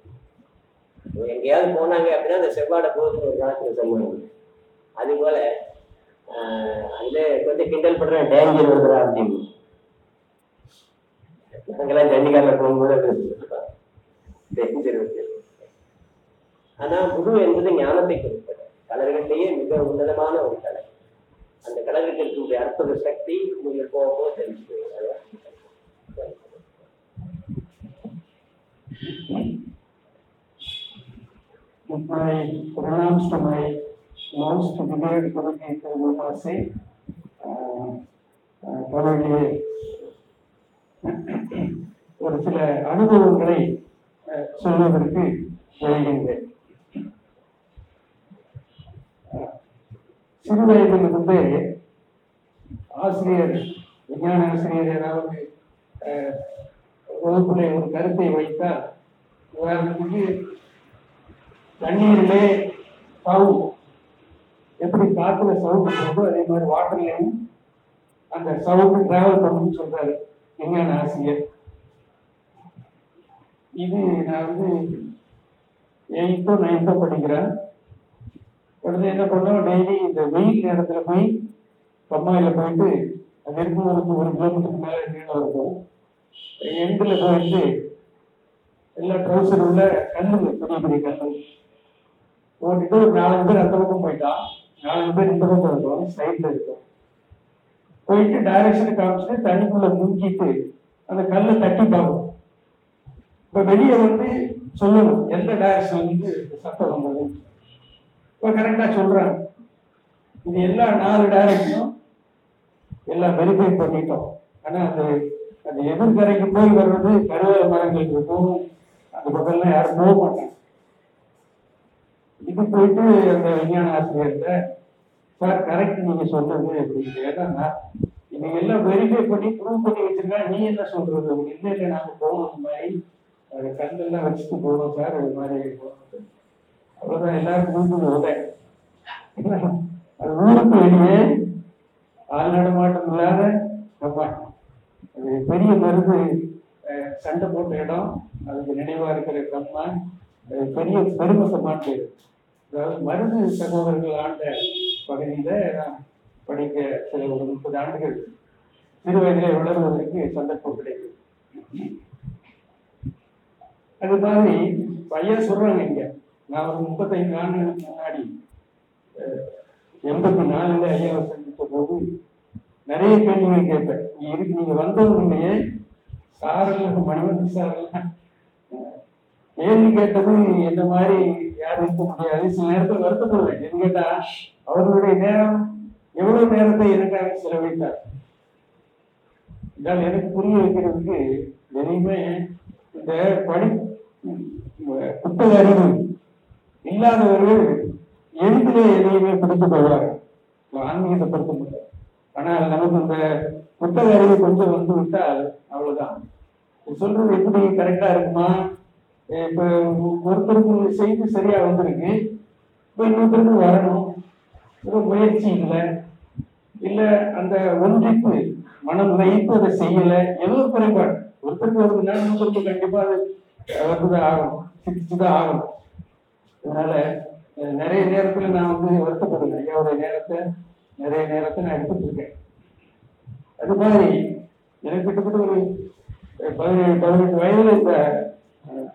C: எங்கேயாவது போனாங்க அப்படின்னா அந்த செவ்வாடை போகுதுன்னு ஒரு காலத்துல சொல்லுவாங்க. அது போல அதுல கொஞ்சம் கிண்டல் பண்ற டேஞ்சர் வந்துடா அப்படின்னு. நாங்கெல்லாம் ஜல்லிக்காரில போகும்போது டேஞ்சர் வந்து. ஆனா குரு என்பது ஞானத்தை கொடுப்பது. கலர்களிலேயே மிக உன்னதமான ஒரு கலர். அந்த கலருக்கு இருக்கக்கூடிய அற்புத சக்தி நீங்கள் போக தெரிஞ்சுக்கணும்.
D: My pronouns to my most devoted Gurudev Mu Ma Se. தொடர்ந்து ஒரு சில அனுபவங்களை சொல்வதற்கு விளைகின்றேன். சிறு வயதிலிருந்து ஆசிரியர், விஞ்ஞான ஆசிரியர் ஏதாவது வகுப்பிலே ஒரு கருத்தை வைத்தால், உதாரணத்துக்கு தண்ணீரிலே சவுண்ட் எப்படி காத்துல சவுண்ட் போதோ அதே மாதிரி வாட்டர்லையும் அந்த சவுண்ட் டிராவல் பண்ணணும்னு சொல்றாரு விஞ்ஞான ஆசிரியர். இது நான் 8th 9th படிக்கிறேன். உடனே என்ன பண்ணோம், டெய்லி இந்த வெயில் நேரத்துல போய் கம்மாயில போயிட்டு அது இருக்கும் 1 கிலோமீட்டருக்கு மேல நீளம் இருக்கும். எண்டுல போயிட்டு எல்லா ட்ரௌசர் உள்ள கல்லுங்க, பெரிய பெரிய கல்லு போட்டுட்டு ஒரு 4 பேர் அந்த பக்கம் போயிட்டான், 4 பேர் இந்த பக்கம் இருக்கும், சைட்ல இருக்கும். போயிட்டு டைரக்ஷனை காமிச்சுட்டு தண்ணிக்குள்ள முங்கிட்டு அந்த கல்லை தட்டி பார்க்கணும். இப்ப வெளியே வந்து சொல்லணும் எந்த டைரக்ஷன் வந்து சத்தம் வந்தது. இப்ப கரெக்டா சொல்றாங்க. இது எல்லா 4 டைரக்ஷனும் எல்லாம் வெரிஃபை பண்ணிட்டோம். ஆனா அந்த எதிர்கரைக்கு போய் வர்றது கருவேல மரங்கள் இருக்கும், அந்த பக்கம்லாம் யாரும் போக மாட்டாங்க. இது போயிட்டு அந்த விஞ்ஞான ஆசிரியர்கிட்ட, சார் கரெக்ட் நீங்க சொன்னது அப்படின்னு. ஏன்னா நீங்க எல்லாம் வெரிஃபை பண்ணி ப்ரூவ் பண்ணி வச்சிருக்கா, நீ என்ன சொல்றது அப்படின்னு. இல்லை நாங்க போகணும், இந்த மாதிரி கல்லெல்லாம் வச்சுட்டு போகணும் சார், அது மாதிரி போகணும். அவ்வளவுதான், எல்லாருக்கும் வீட்டுக்கு உதவி. அது ஊருக்கு வெளியே ஆள் நடமாட்டம் இல்லாத கம்மாட்டம். அது பெரிய மருந்து சண்டை போட்ட இடம், அதுக்கு நினைவா இருக்கிற கம்மான் பெரிய பெருமசமான பேர். அதாவது மருந்து சகோதரர்கள் ஆண்ட பகுதியில நான் படிக்க சில ஒரு 30 ஆண்டுகள் சிறு வயதிலே வளர்வதற்கு சந்தர்ப்பம் கிடைக்கும். அது மாதிரி பையன் சொல்றாங்க. இங்க நான் ஒரு 35 ஆண்டுகளுக்கு முன்னாடி 84 ஐயாவை சந்தித்த போது நிறைய கேள்விகள் கேட்பேன். நீங்க வந்தவங்களையே சாரல் மணிவந்தி சாரெல்லாம் கேள்வி கேட்டது என்ன மாதிரி யாரும் இருக்க முடியாது. சில நேரத்தில் வருத்தப்படுவேன். எது கேட்டா அவர்களுடைய நேரம் எவ்வளவு நேரத்தை எனக்காக செலவழித்தார் என்றால் எனக்கு புரிய வைக்கிறதுக்கு எதையுமே இந்த புத்தக அறிவு இல்லாதவர்கள் எழுதிலே எதையுமே பிடித்துக் கொள்வார்கள், ஆன்மீகத்தை பொறுத்த முடியாது. ஆனால் நமக்கு இந்த புத்தக அறிவு கொஞ்சம் வந்து விட்டால் அவ்வளவுதான். சொல்றது எப்படி கரெக்டா இருக்குமா? இப்ப ஒருத்தருக்கு செய்தி சரியா வந்திருக்கு, இப்ப இன்னொருத்தருக்கு வரணும், முயற்சி இல்லை, இல்ல அந்த ஒன்றிப்பு மனம் லயித்து அதை செய்யல, ஏதோ ஒரு குறைபாடு. ஒருத்தருக்கு வருதுன்னா இன்னொருத்தருக்கு கண்டிப்பா அது வந்துதான் ஆகணும், சிக்கிச்சுதான் ஆகணும். அதனால நிறைய நேரத்துல நான் வந்து வருத்தப்படுவேன். ஐயாவுடைய நேரத்தை நிறைய நேரத்தை நான் எடுத்துட்டு இருக்கேன். அது மாதிரி எனக்கு கிட்டத்தட்ட ஒரு 17-18 வயதுல இந்த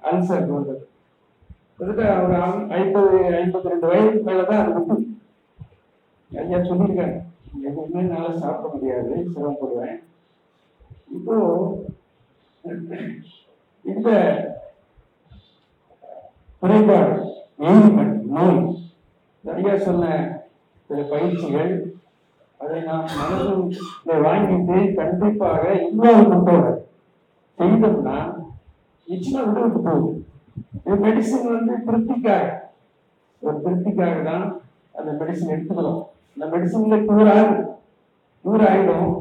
D: அல்சர் வந்தது. கிட்டத்தட்ட ஒரு 50-52 வயதுக்கு மேலதான் அது விட்டு. ஐயா சொல்லியிருக்காங்க, எதுவுமே என்னால சாப்பிட முடியாது, சிரமப்படுவேன். இப்போ இந்த குறைபாடு நோய் நிறைய சொன்ன சில பயிற்சிகள், அதை நாம் மனதில் வாங்கிட்டு கண்டிப்பாக இன்வால்வ்மெண்டோட செய்தோம்னா நிச்சயமா விட்டு போகுது. இந்த மெடிசன் வந்து திருப்திக்காக, ஒரு திருப்திக்காக தான் அந்த மெடிசன் எடுத்துக்கிறோம். அந்த மெடிசன்ல கியூர் ஆயிடும்.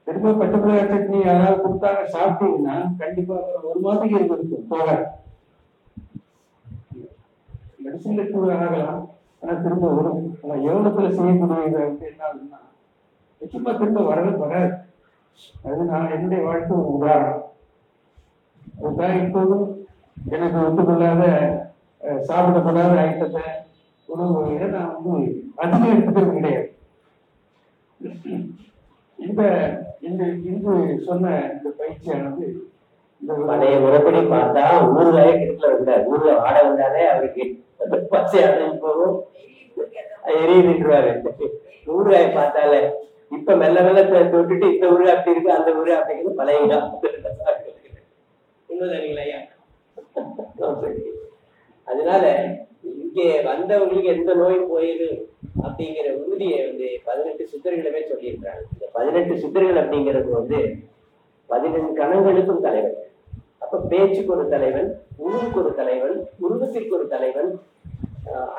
D: திரும்ப பச்சை மிளகாய் சட்னி யாராவது கொடுத்தாங்க சாப்பிட்டீங்கன்னா கண்டிப்பா ஒரு மாதத்துக்கு இருக்கு போக. மெடிசன்ல கியூர் ஆகலாம், ஆனா திரும்ப வரும். ஆனா யோகத்துல செய்யக்கூடியது வந்து என்ன ஆகுதுன்னா நிச்சயமா திரும்ப வராது. அது நான் என்னுடைய வாழ்க்கை ஒரு உதாரணம். அதுதான் இப்போதும் எனக்கு ஒத்துக்கொள்ளாத சாப்பிடக்கூடாத ஐட்டத்தை உணவுகளை நான் வந்து அதிகம் எடுத்துக்கிறது கிடையாது. இந்த சொன்ன இந்த பயிற்சியானது
C: பழைய முறைப்படி பார்த்தா ஊர்லயே கிட்டத்துல வந்தார். ஊர்ல வாட வந்தாலே அவருக்கு பச்சை அடைஞ்சு போகும், எரியுதுன்றாரு. ஊறுகாயை பார்த்தாலே இப்ப மெல்ல மெல்ல தொட்டுட்டு இந்த ஊரு அப்படி இருக்கு, அந்த ஊரு அப்படிங்கிறது பழைய அதனால இங்கே வந்தவங்களுக்கு எந்த நோயும் போயிரு அப்படிங்கிற உறுதியை வந்து 18 சித்தர்களுமே சொல்லியிருக்கிறாங்க. இந்த 18 சித்தர்கள் அப்படிங்கிறது வந்து 12 கணங்களுக்கும் தலைவன். அப்ப பேச்சுக்கு ஒரு தலைவன், உருவுக்கு ஒரு தலைவன், உருவத்திற்கு ஒரு தலைவன்,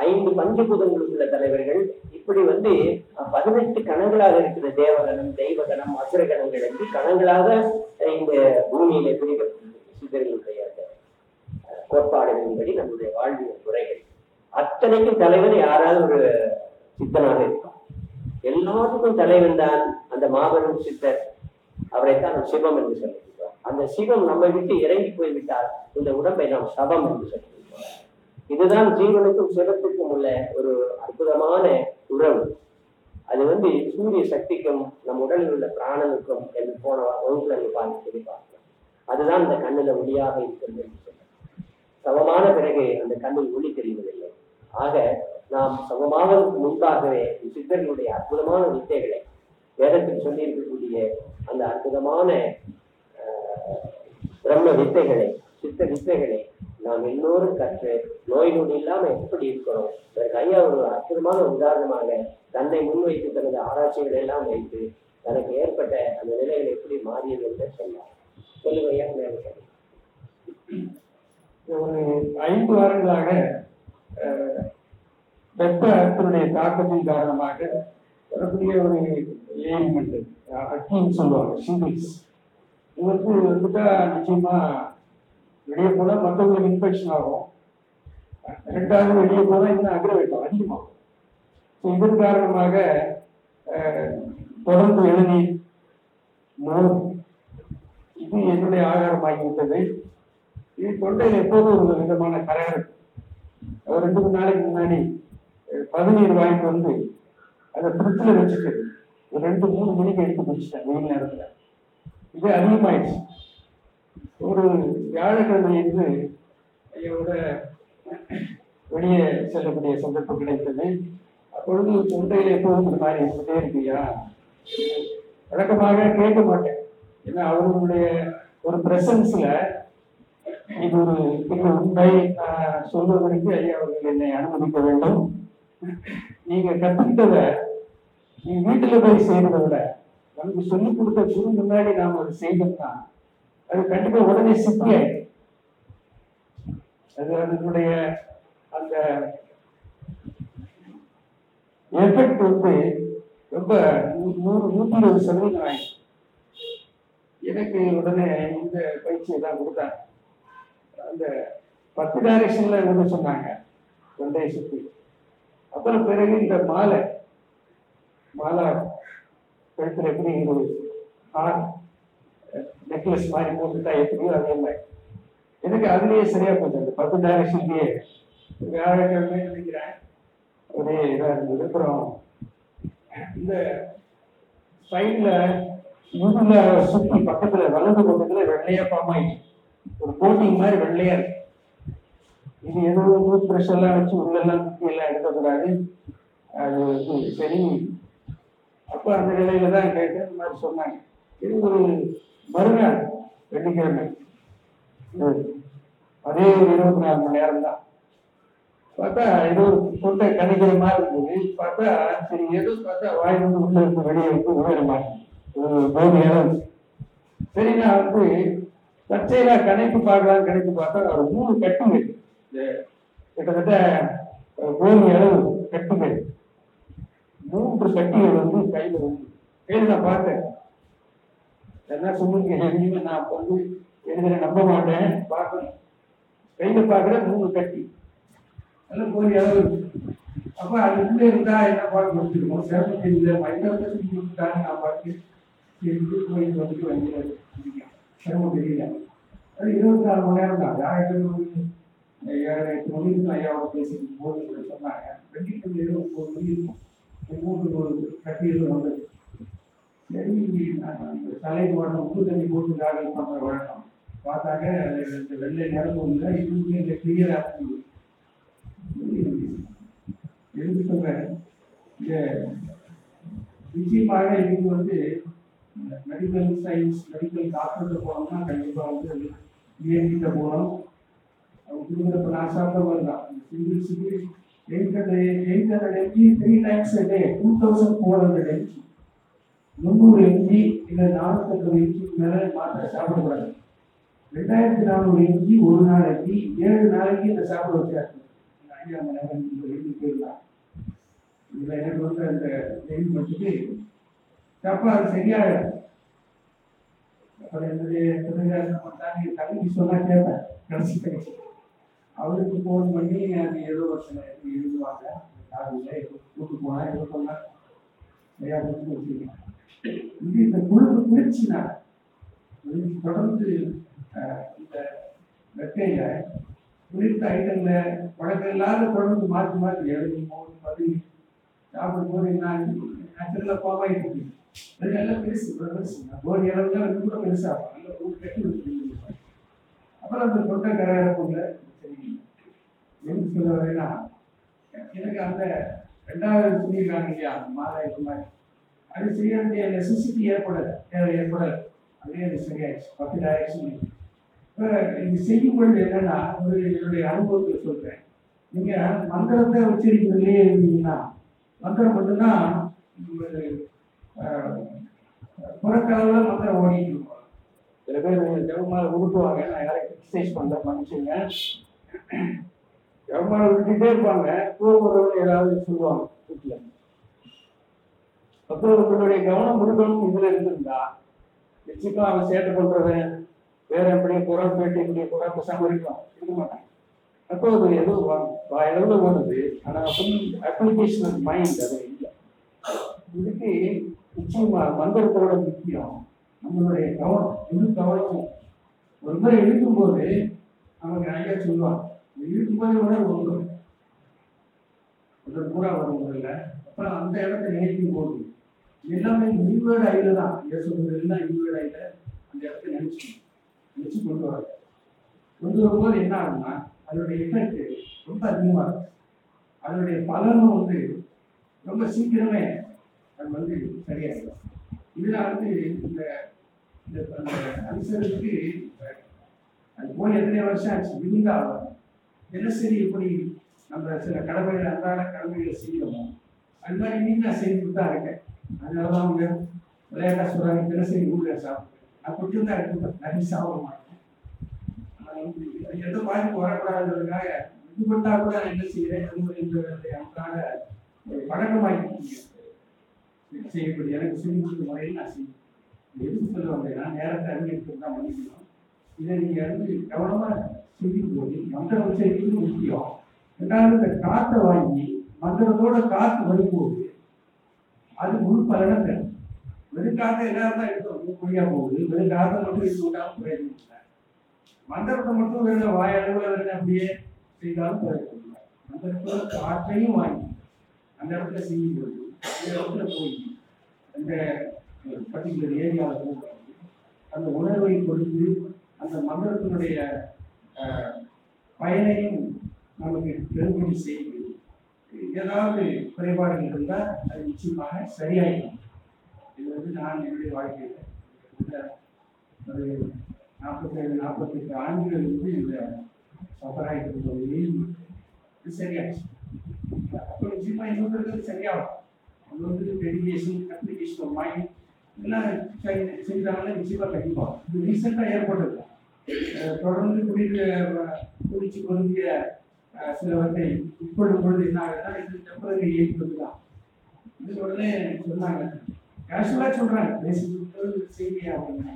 C: 5 பஞ்சபூதங்களுக்குள்ள தலைவர்கள், இப்படி வந்து 18 கணங்களாக இருக்கிற தேவகணம், தெய்வகணம், அசுரகணங்கள் என்று கணங்களாக இந்த பூமியில பிரிக்கப்பட்டது. சித்தர்களுடைய கோட்பாடுகளின்படி நம்முடைய வாழ்வியல் முறைகள் அத்தனைக்கும் தலைவன் யாராவது ஒரு சித்தனாக இருப்பான். எல்லாத்துக்கும் தலைவன் தான் அந்த மாபெரும் சித்தர். அவரைத்தான் நாம் சிவம் என்று சொல்லியிருக்கிறோம். அந்த சிவம் நம்மை விட்டு இறங்கி போய்விட்டால் இந்த உடம்பை நாம் சவம் என்று சொல்லியிருக்கிறோம். இதுதான் ஜீவனுக்கும் சிவத்துக்கும் உள்ள ஒரு அற்புதமான உறவு. அது வந்து சூரிய சக்திக்கும் நம் உடலில் உள்ள பிராணனுக்கும் என்று போன வகுப்புல சொல்லி பார்க்கலாம். அதுதான் இந்த கண்ணுல ஒளியாக இருக்கிறது என்று சொல்ல. சமமான பிறகு அந்த கண்ணில் ஒளி தெரிவதில்லை. ஆக நாம் சமமாவதற்கு முன்பாகவே சித்தர்களுடைய அற்புதமான வித்தைகளை வேதத்தில் சொல்லி இருக்கக்கூடிய இருக்கக்கூடிய அந்த அற்புதமான பிரம்ம வித்தைகளை, சித்த வித்தைகளை நாம் எல்லோரும் கற்று நோய் நொடி இல்லாம எப்படி இருக்கிறோம். அதற்கு ஐயா ஒரு அற்புதமான உதாரணமாக தன்னை முன்வைத்து தனது ஆராய்ச்சிகளை எல்லாம் வைத்து தனக்கு ஏற்பட்ட அந்த நிலைகள் எப்படி மாறியது என்று சொன்னார். சொல்லுங்க ஐயா.
D: ஒரு 5 வாரங்களாக வெப்பத்தினுடைய தாக்கத்தின் காரணமாக வரக்கூடிய ஒரு ஏலிமெண்ட் அக்கின்னு சொல்லுவாங்க, சிங்கிள்ஸ். இவருக்கு வந்துட்டா நிச்சயமா வெளியே போனா மற்றவங்களுக்கு இன்ஃபெக்ஷன் ஆகும். 2வது வெளியே போனா இன்னும் அக்ரவேட்டும், அதிகமாகும். இதன் காரணமாக தொடர்ந்து இளநீர், மோர் இது என்னுடைய ஆகாரமாகிவிட்டது. இது தொண்டையில் எப்போதும் ஒரு விதமான கரகரம். 2-3 நாளைக்கு முன்னாடி பதநீர் வாங்கிட்டு வந்து அதை ஃப்ரிட்ஜில் வச்சுட்டு 2-3 மணிக்கு எடுத்து குடிச்சிட்டேன் வெயில் நேரத்தில். இது அதிகமாயிடுச்சு. ஒரு வியாழக்கிழமை இருந்து ஐயோட வெளியே செல்லக்கூடிய சந்தர்ப்பம் கிடைத்தது. அப்பொழுது தொண்டையில எப்போதும் இந்த மாதிரி இருந்துட்டே இருக்கியா, வழக்கமாக கேட்க மாட்டேன். ஏன்னா அவர்களுடைய ஒரு பிரசன்ஸ்ல இது ஒரு பெரிய உண்மை சொல்வதற்கு ஐயா அவர்கள் என்னை அனுமதிக்க வேண்டும். நீங்க கத்துக்கிட்டத நீங்க வீட்டுல போய் செய்யறதை விட நமக்கு சொல்லிக் கொடுத்த குரு முன்னாடி நாம அதை செய்தோம்னா அது கண்டிப்பா உடனே சித்தி ஆயிடும். அது அதனுடைய அந்த எஃபெக்ட் வந்து ரொம்ப 100-120% ஆயிடும். எனக்கு உடனே இந்த பயிற்சியை தான் கொடுத்தாங்க. அந்த 10 டைரக்ஷன்ல வந்து சொன்னாங்க தொண்டையை சுற்றி. அப்புறம் பிறகு இந்த மாலை கழுத்துல எப்படி ஒரு நெக்லஸ் மாதிரி போட்டுட்டா எப்படியோ அதே மாதிரி எனக்கு அதுலயே சரியா போச்சு. அந்த 10 டைரக்ஷன்லயே வியாழக்கிழமை நினைக்கிறேன் ஒரே இதா இருந்தது. அப்புறம் இந்த சைட்ல முதுல சுற்றி பக்கத்துல வலது பக்கத்துல வெள்ளையா ஃபார்ம் ஆயிடுச்சு. ஒரு கோட்டிங் மாதிரி வெள்ளையா இருக்கு. இது எதுவும் ப்ரெஷ் எல்லாம் வச்சு உள்ளெல்லாம் குட்டி எல்லாம் எடுக்கக்கூடாது. அது வந்து சரி. அப்ப அந்த நிலையில தான் கேட்டு இந்த மாதிரி சொன்னாங்க. இது ஒரு மறுநாள் வெள்ளிக்கிழமை, அதே ஒரு 24 மணி நேரம் தான். பார்த்தா ஏதோ தொண்டை கணிக்கிற மாதிரி இருந்தது. பார்த்தா சரி ஏதோ பார்த்தா வாய் வந்து உள்ள இருந்து வெளியே வந்து உயர மாட்டேன் போதையாக. சரி நான் வந்து தற்செயலா கணைப்பு பார்த்தா ஒரு 3 கட்டுங்கள், கிட்டத்தட்ட கோழி அளவு கட்டுங்கள், 3 கட்டிகள் வந்து கையில நான் பார்த்தேன். என்ன சொல்லுங்க எதுவுமே நான் வந்து எழுதுல நம்ப மாட்டேன். பார்க்கணும் கையில பார்க்குற 3 கட்டி நல்ல கோழி அளவு. அப்ப அது உள்ள இருந்தா என்ன பார்க்க முடிச்சிருக்கோம். சிரமம் இல்லை கொடுத்தாங்க. நான் பார்த்து கோயில் வந்துட்டு வந்து சிரமம் தெரியல. அது 24 மணி நேரம் தான். 7-8 மணிக்கு ஐயாவோட பேசிக்கும் போது சொன்னாங்க வெள்ளிக்கிழமை 9 மணி இருக்கும் 3 கட்டிகள் வந்தது. சரி தலை போடணும், உப்பு தண்ணி போட்டு காதல் பண்ற வழக்கம். பார்த்தாங்க இந்த வெள்ளை நிறமும் இல்லை, இதுவுமே இந்த கிளியர் ஆகும். எழுதி சொல்றேன். இந்த நிச்சயமாக இதுக்கு வந்து மெடிக்கல் சயின்ஸ், மெடிக்கல் டாக்டர்கிட்ட போனோம்னா கண்டிப்பா வந்து இயற்கிட்ட போனோம். அவங்க நான் சாப்பிட்ட மாதிரி தான். சிங்கிள்ஸுக்கு 800 mg 3 times a day, 2400 mg, 300 mg இல்லை 450 mg மேல மாத்திரை சாப்பிடக்கூடாது. 2400 mg ஒரு நாளைக்கு 7 நாளைக்கு இந்த சாப்பிட வச்சாரு. 5 மணி நேரம் எழுதி போயிடலாம். இதுல எனக்கு வந்து அந்த எழுதி வச்சுட்டு அப்ப அது சரியாயிடும். அப்புறம் என்னுடைய தங்கி சொன்னா கேட்பேன். கடைசி அவருக்கு ஃபோன் பண்ணி அது ஏதோ வருஷம் எழுதுவாங்க. காலையில் கூட்டு போனா ஏதோ சொன்னா நிறையா கொடுத்து வச்சுருக்கேன். இது இந்த குழுக்கு முயற்சினா தொடர்ந்து இந்த வெக்கையில குறித்த ஐட்டங்கள வழக்கம் இல்லாத தொடர்ந்து மாற்றி எழுதி 3 சாப்பிடும் போது நான் நேச்சுரலாக பாவாயிட்டு இருக்கு. அது எல்லாம் பெருசு கோடி அளவுல அது கூட பெருசாகும். நல்லா கட்டி வச்சுருக்கேன். அப்புறம் அந்த தொண்டை கரையிறக்குள்ள சரி எது சொல்ல வரேன்னா எனக்கு அந்த 2வது சொல்லியிருக்காங்க இல்லையா மாதா இது மாதிரி அது செய்ய வேண்டிய நெசசிட்டி ஏற்படாது, தேவை ஏற்படாது. அதே அது சரியாயிடுச்சு. 10 டைரக்ஷன். இப்போ இது செய்யும் பொழுது என்னன்னா, ஒரு என்னுடைய அனுபவத்தை சொல்றேன். நீங்க மந்திரத்தை உச்சரிக்கிறதுலே இருந்தீங்கன்னா, மந்திரம் மட்டும்தான் ஒரு புறக்கலவுல மந்திரம் ஓடிட்டு இருக்கும். சில பேர் ஜெபமாலை உருட்டுவாங்க, நான் யாரை எக்ஸசைஸ் பண்ண மனுஷங்க ஜெபமாலை விட்டுட்டே இருப்பாங்க, போகிறவங்க ஏதாவது சொல்லுவாங்க வீட்டில். அப்போ உங்களுடைய கவனம் முழுக்கணும் இதுல இருந்திருந்தா நிச்சயமா அவன் சேட்டை பண்றவன் வேற எப்படியே குரல் பேட்டி இப்படி குரல் பேசாம இருக்க மாட்டான். அப்போ அது ஏதோ எவ்வளோ வருது, ஆனால் அப்ளிகேஷன் ஆஃப் மைண்ட் அது இல்லை. இதுக்கு நிச்சயமா மந்திரத்தோட முக்கியம் நம்மளுடைய கவனம். முழு கவனமும் ஒரு முறை இழுக்கும் போது நமக்கு ஐயா சொல்லுவாங்க, இழுக்கும் போது கூட ஒரு பூரா வரும் முதல்ல. அப்புறம் அந்த இடத்த நினைக்கும் போது எல்லாமே இன்வேர்ட் ஐல தான் சொல்றது, எல்லாம் இன்வேர்ட் ஐல அந்த இடத்த நினைச்சு கொண்டு வரும்போது என்ன ஆகும்னா அதனுடைய எஃபெக்ட் ரொம்ப அதிகமாக இருக்கும். அதனுடைய பலனும் ரொம்ப சீக்கிரமே அது சரியாயிடும். இதுல இந்த அனுசரிக்கு அது போய் எத்தனை வருஷம் ஆச்சு. இருந்தாலும் தினசரி எப்படி நம்ம சில கடமைகள் அன்றாட கடமைகளை செய்யணுமோ அது மாதிரி இன்னைக்கு நான் செய்துட்டு தான் இருக்கேன். அதனாலதான் அவங்க விளையாட்டா சொல்றாங்க, தினசரி ஊழல சாப்பிடுவேன். நான் கொஞ்சம் தான் எடுத்துப்பேன், நிறைய சாப்பிட மாட்டேன். எந்த பாதிப்பு வரக்கூடாதுன்றதுக்காக விடுபட்டா கூட நான் என்ன செய்யறேன், அன்றாட பழக்கமாக்கி செய்யக்கூடிய எனக்கு சொல்லி முறையில் நான் செய்வேன். எதுக்கு சொல்ல வந்தேன்னா நேரத்தை அறிஞருக்கு தான் பண்ணிக்கணும். இதை நீங்க கவனமா செய்யும் போது மந்திர உச்சரிக்கிறது முக்கியம். ரெண்டாவது இந்த காற்றை வாங்கி மந்திரத்தோட காற்று வரும்போது அது முழு பலனை தரும். வெறுக்காத்த எல்லாரும் தான் எடுத்தோம் பொய்யா போகுது. வெறுக்காத்த மட்டும் இது விட்டாலும் பிரயோஜனம் இல்லை. மந்திரத்தை மட்டும் வேணும் வாயளவில் வேணும் அப்படியே செய்தாலும் பிரயோஜனம் இல்லை. மந்திரத்தோட காற்றையும் வாங்கி அந்த இடத்துல செய்யும் பொழுது அந்த இடத்துல போய் அந்த பர்டிகுலர் ஏரியாவில் போய் அந்த உணர்வை கொடுத்து அந்த மந்திரத்தினுடைய பயனையும் நமக்கு பெரும்படி செய்து ஏதாவது குறைபாடுகள் இருந்தால் அது நிச்சயமாக சரியாயிடும். இது நான் என்னுடைய வாழ்க்கையில் ஒரு 47-48 ஆண்டுகள் இந்த சஃபராயிட்டு இது சரியாச்சு. அப்போ நிச்சயமா இன்னொரு சரியாகும். அது டெடிகேஷன், அப்ளிகேஷன் ஆஃப் மைண்ட் எல்லாம் செய்தாங்கன்னா நிச்சயமா கண்டிப்பாக. இது ரீசெண்டாக ஏற்பட்டது. தொடர்ந்து குடிச்சு பொருந்திய சிலவற்றை உட்படும் பொழுது என்ன ஆகுதுன்னா இது டெம்பரரி ஏற்படுது தான். இது உடனே சொன்னாங்க, கேஷுவலாக சொல்றாங்க, பேசிட்டு செய்தியா அப்படின்னா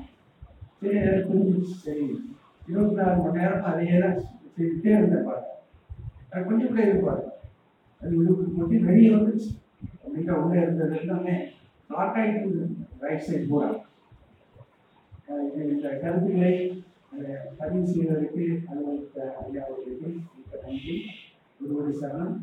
D: சரி எனக்கு புரிஞ்சிச்சு. சரி 24 மணி நேரம் அதையே தான் செய்துட்டே இருந்தேன் பாரு. அது கொஞ்சம் கூட இருப்பாரு. அது மட்டும் வெளியே வந்துச்சு அப்படின்னா உள்ளே இருந்தது எல்லாமே லாக் ஆகிட்டு ரைட் சைட் போகிறாங்க. இந்த கருத்துக்களை பதிவு செய்வதற்கு அலுவலக ஐயாவுக்கு நன்றி. குருவடி சரணம்.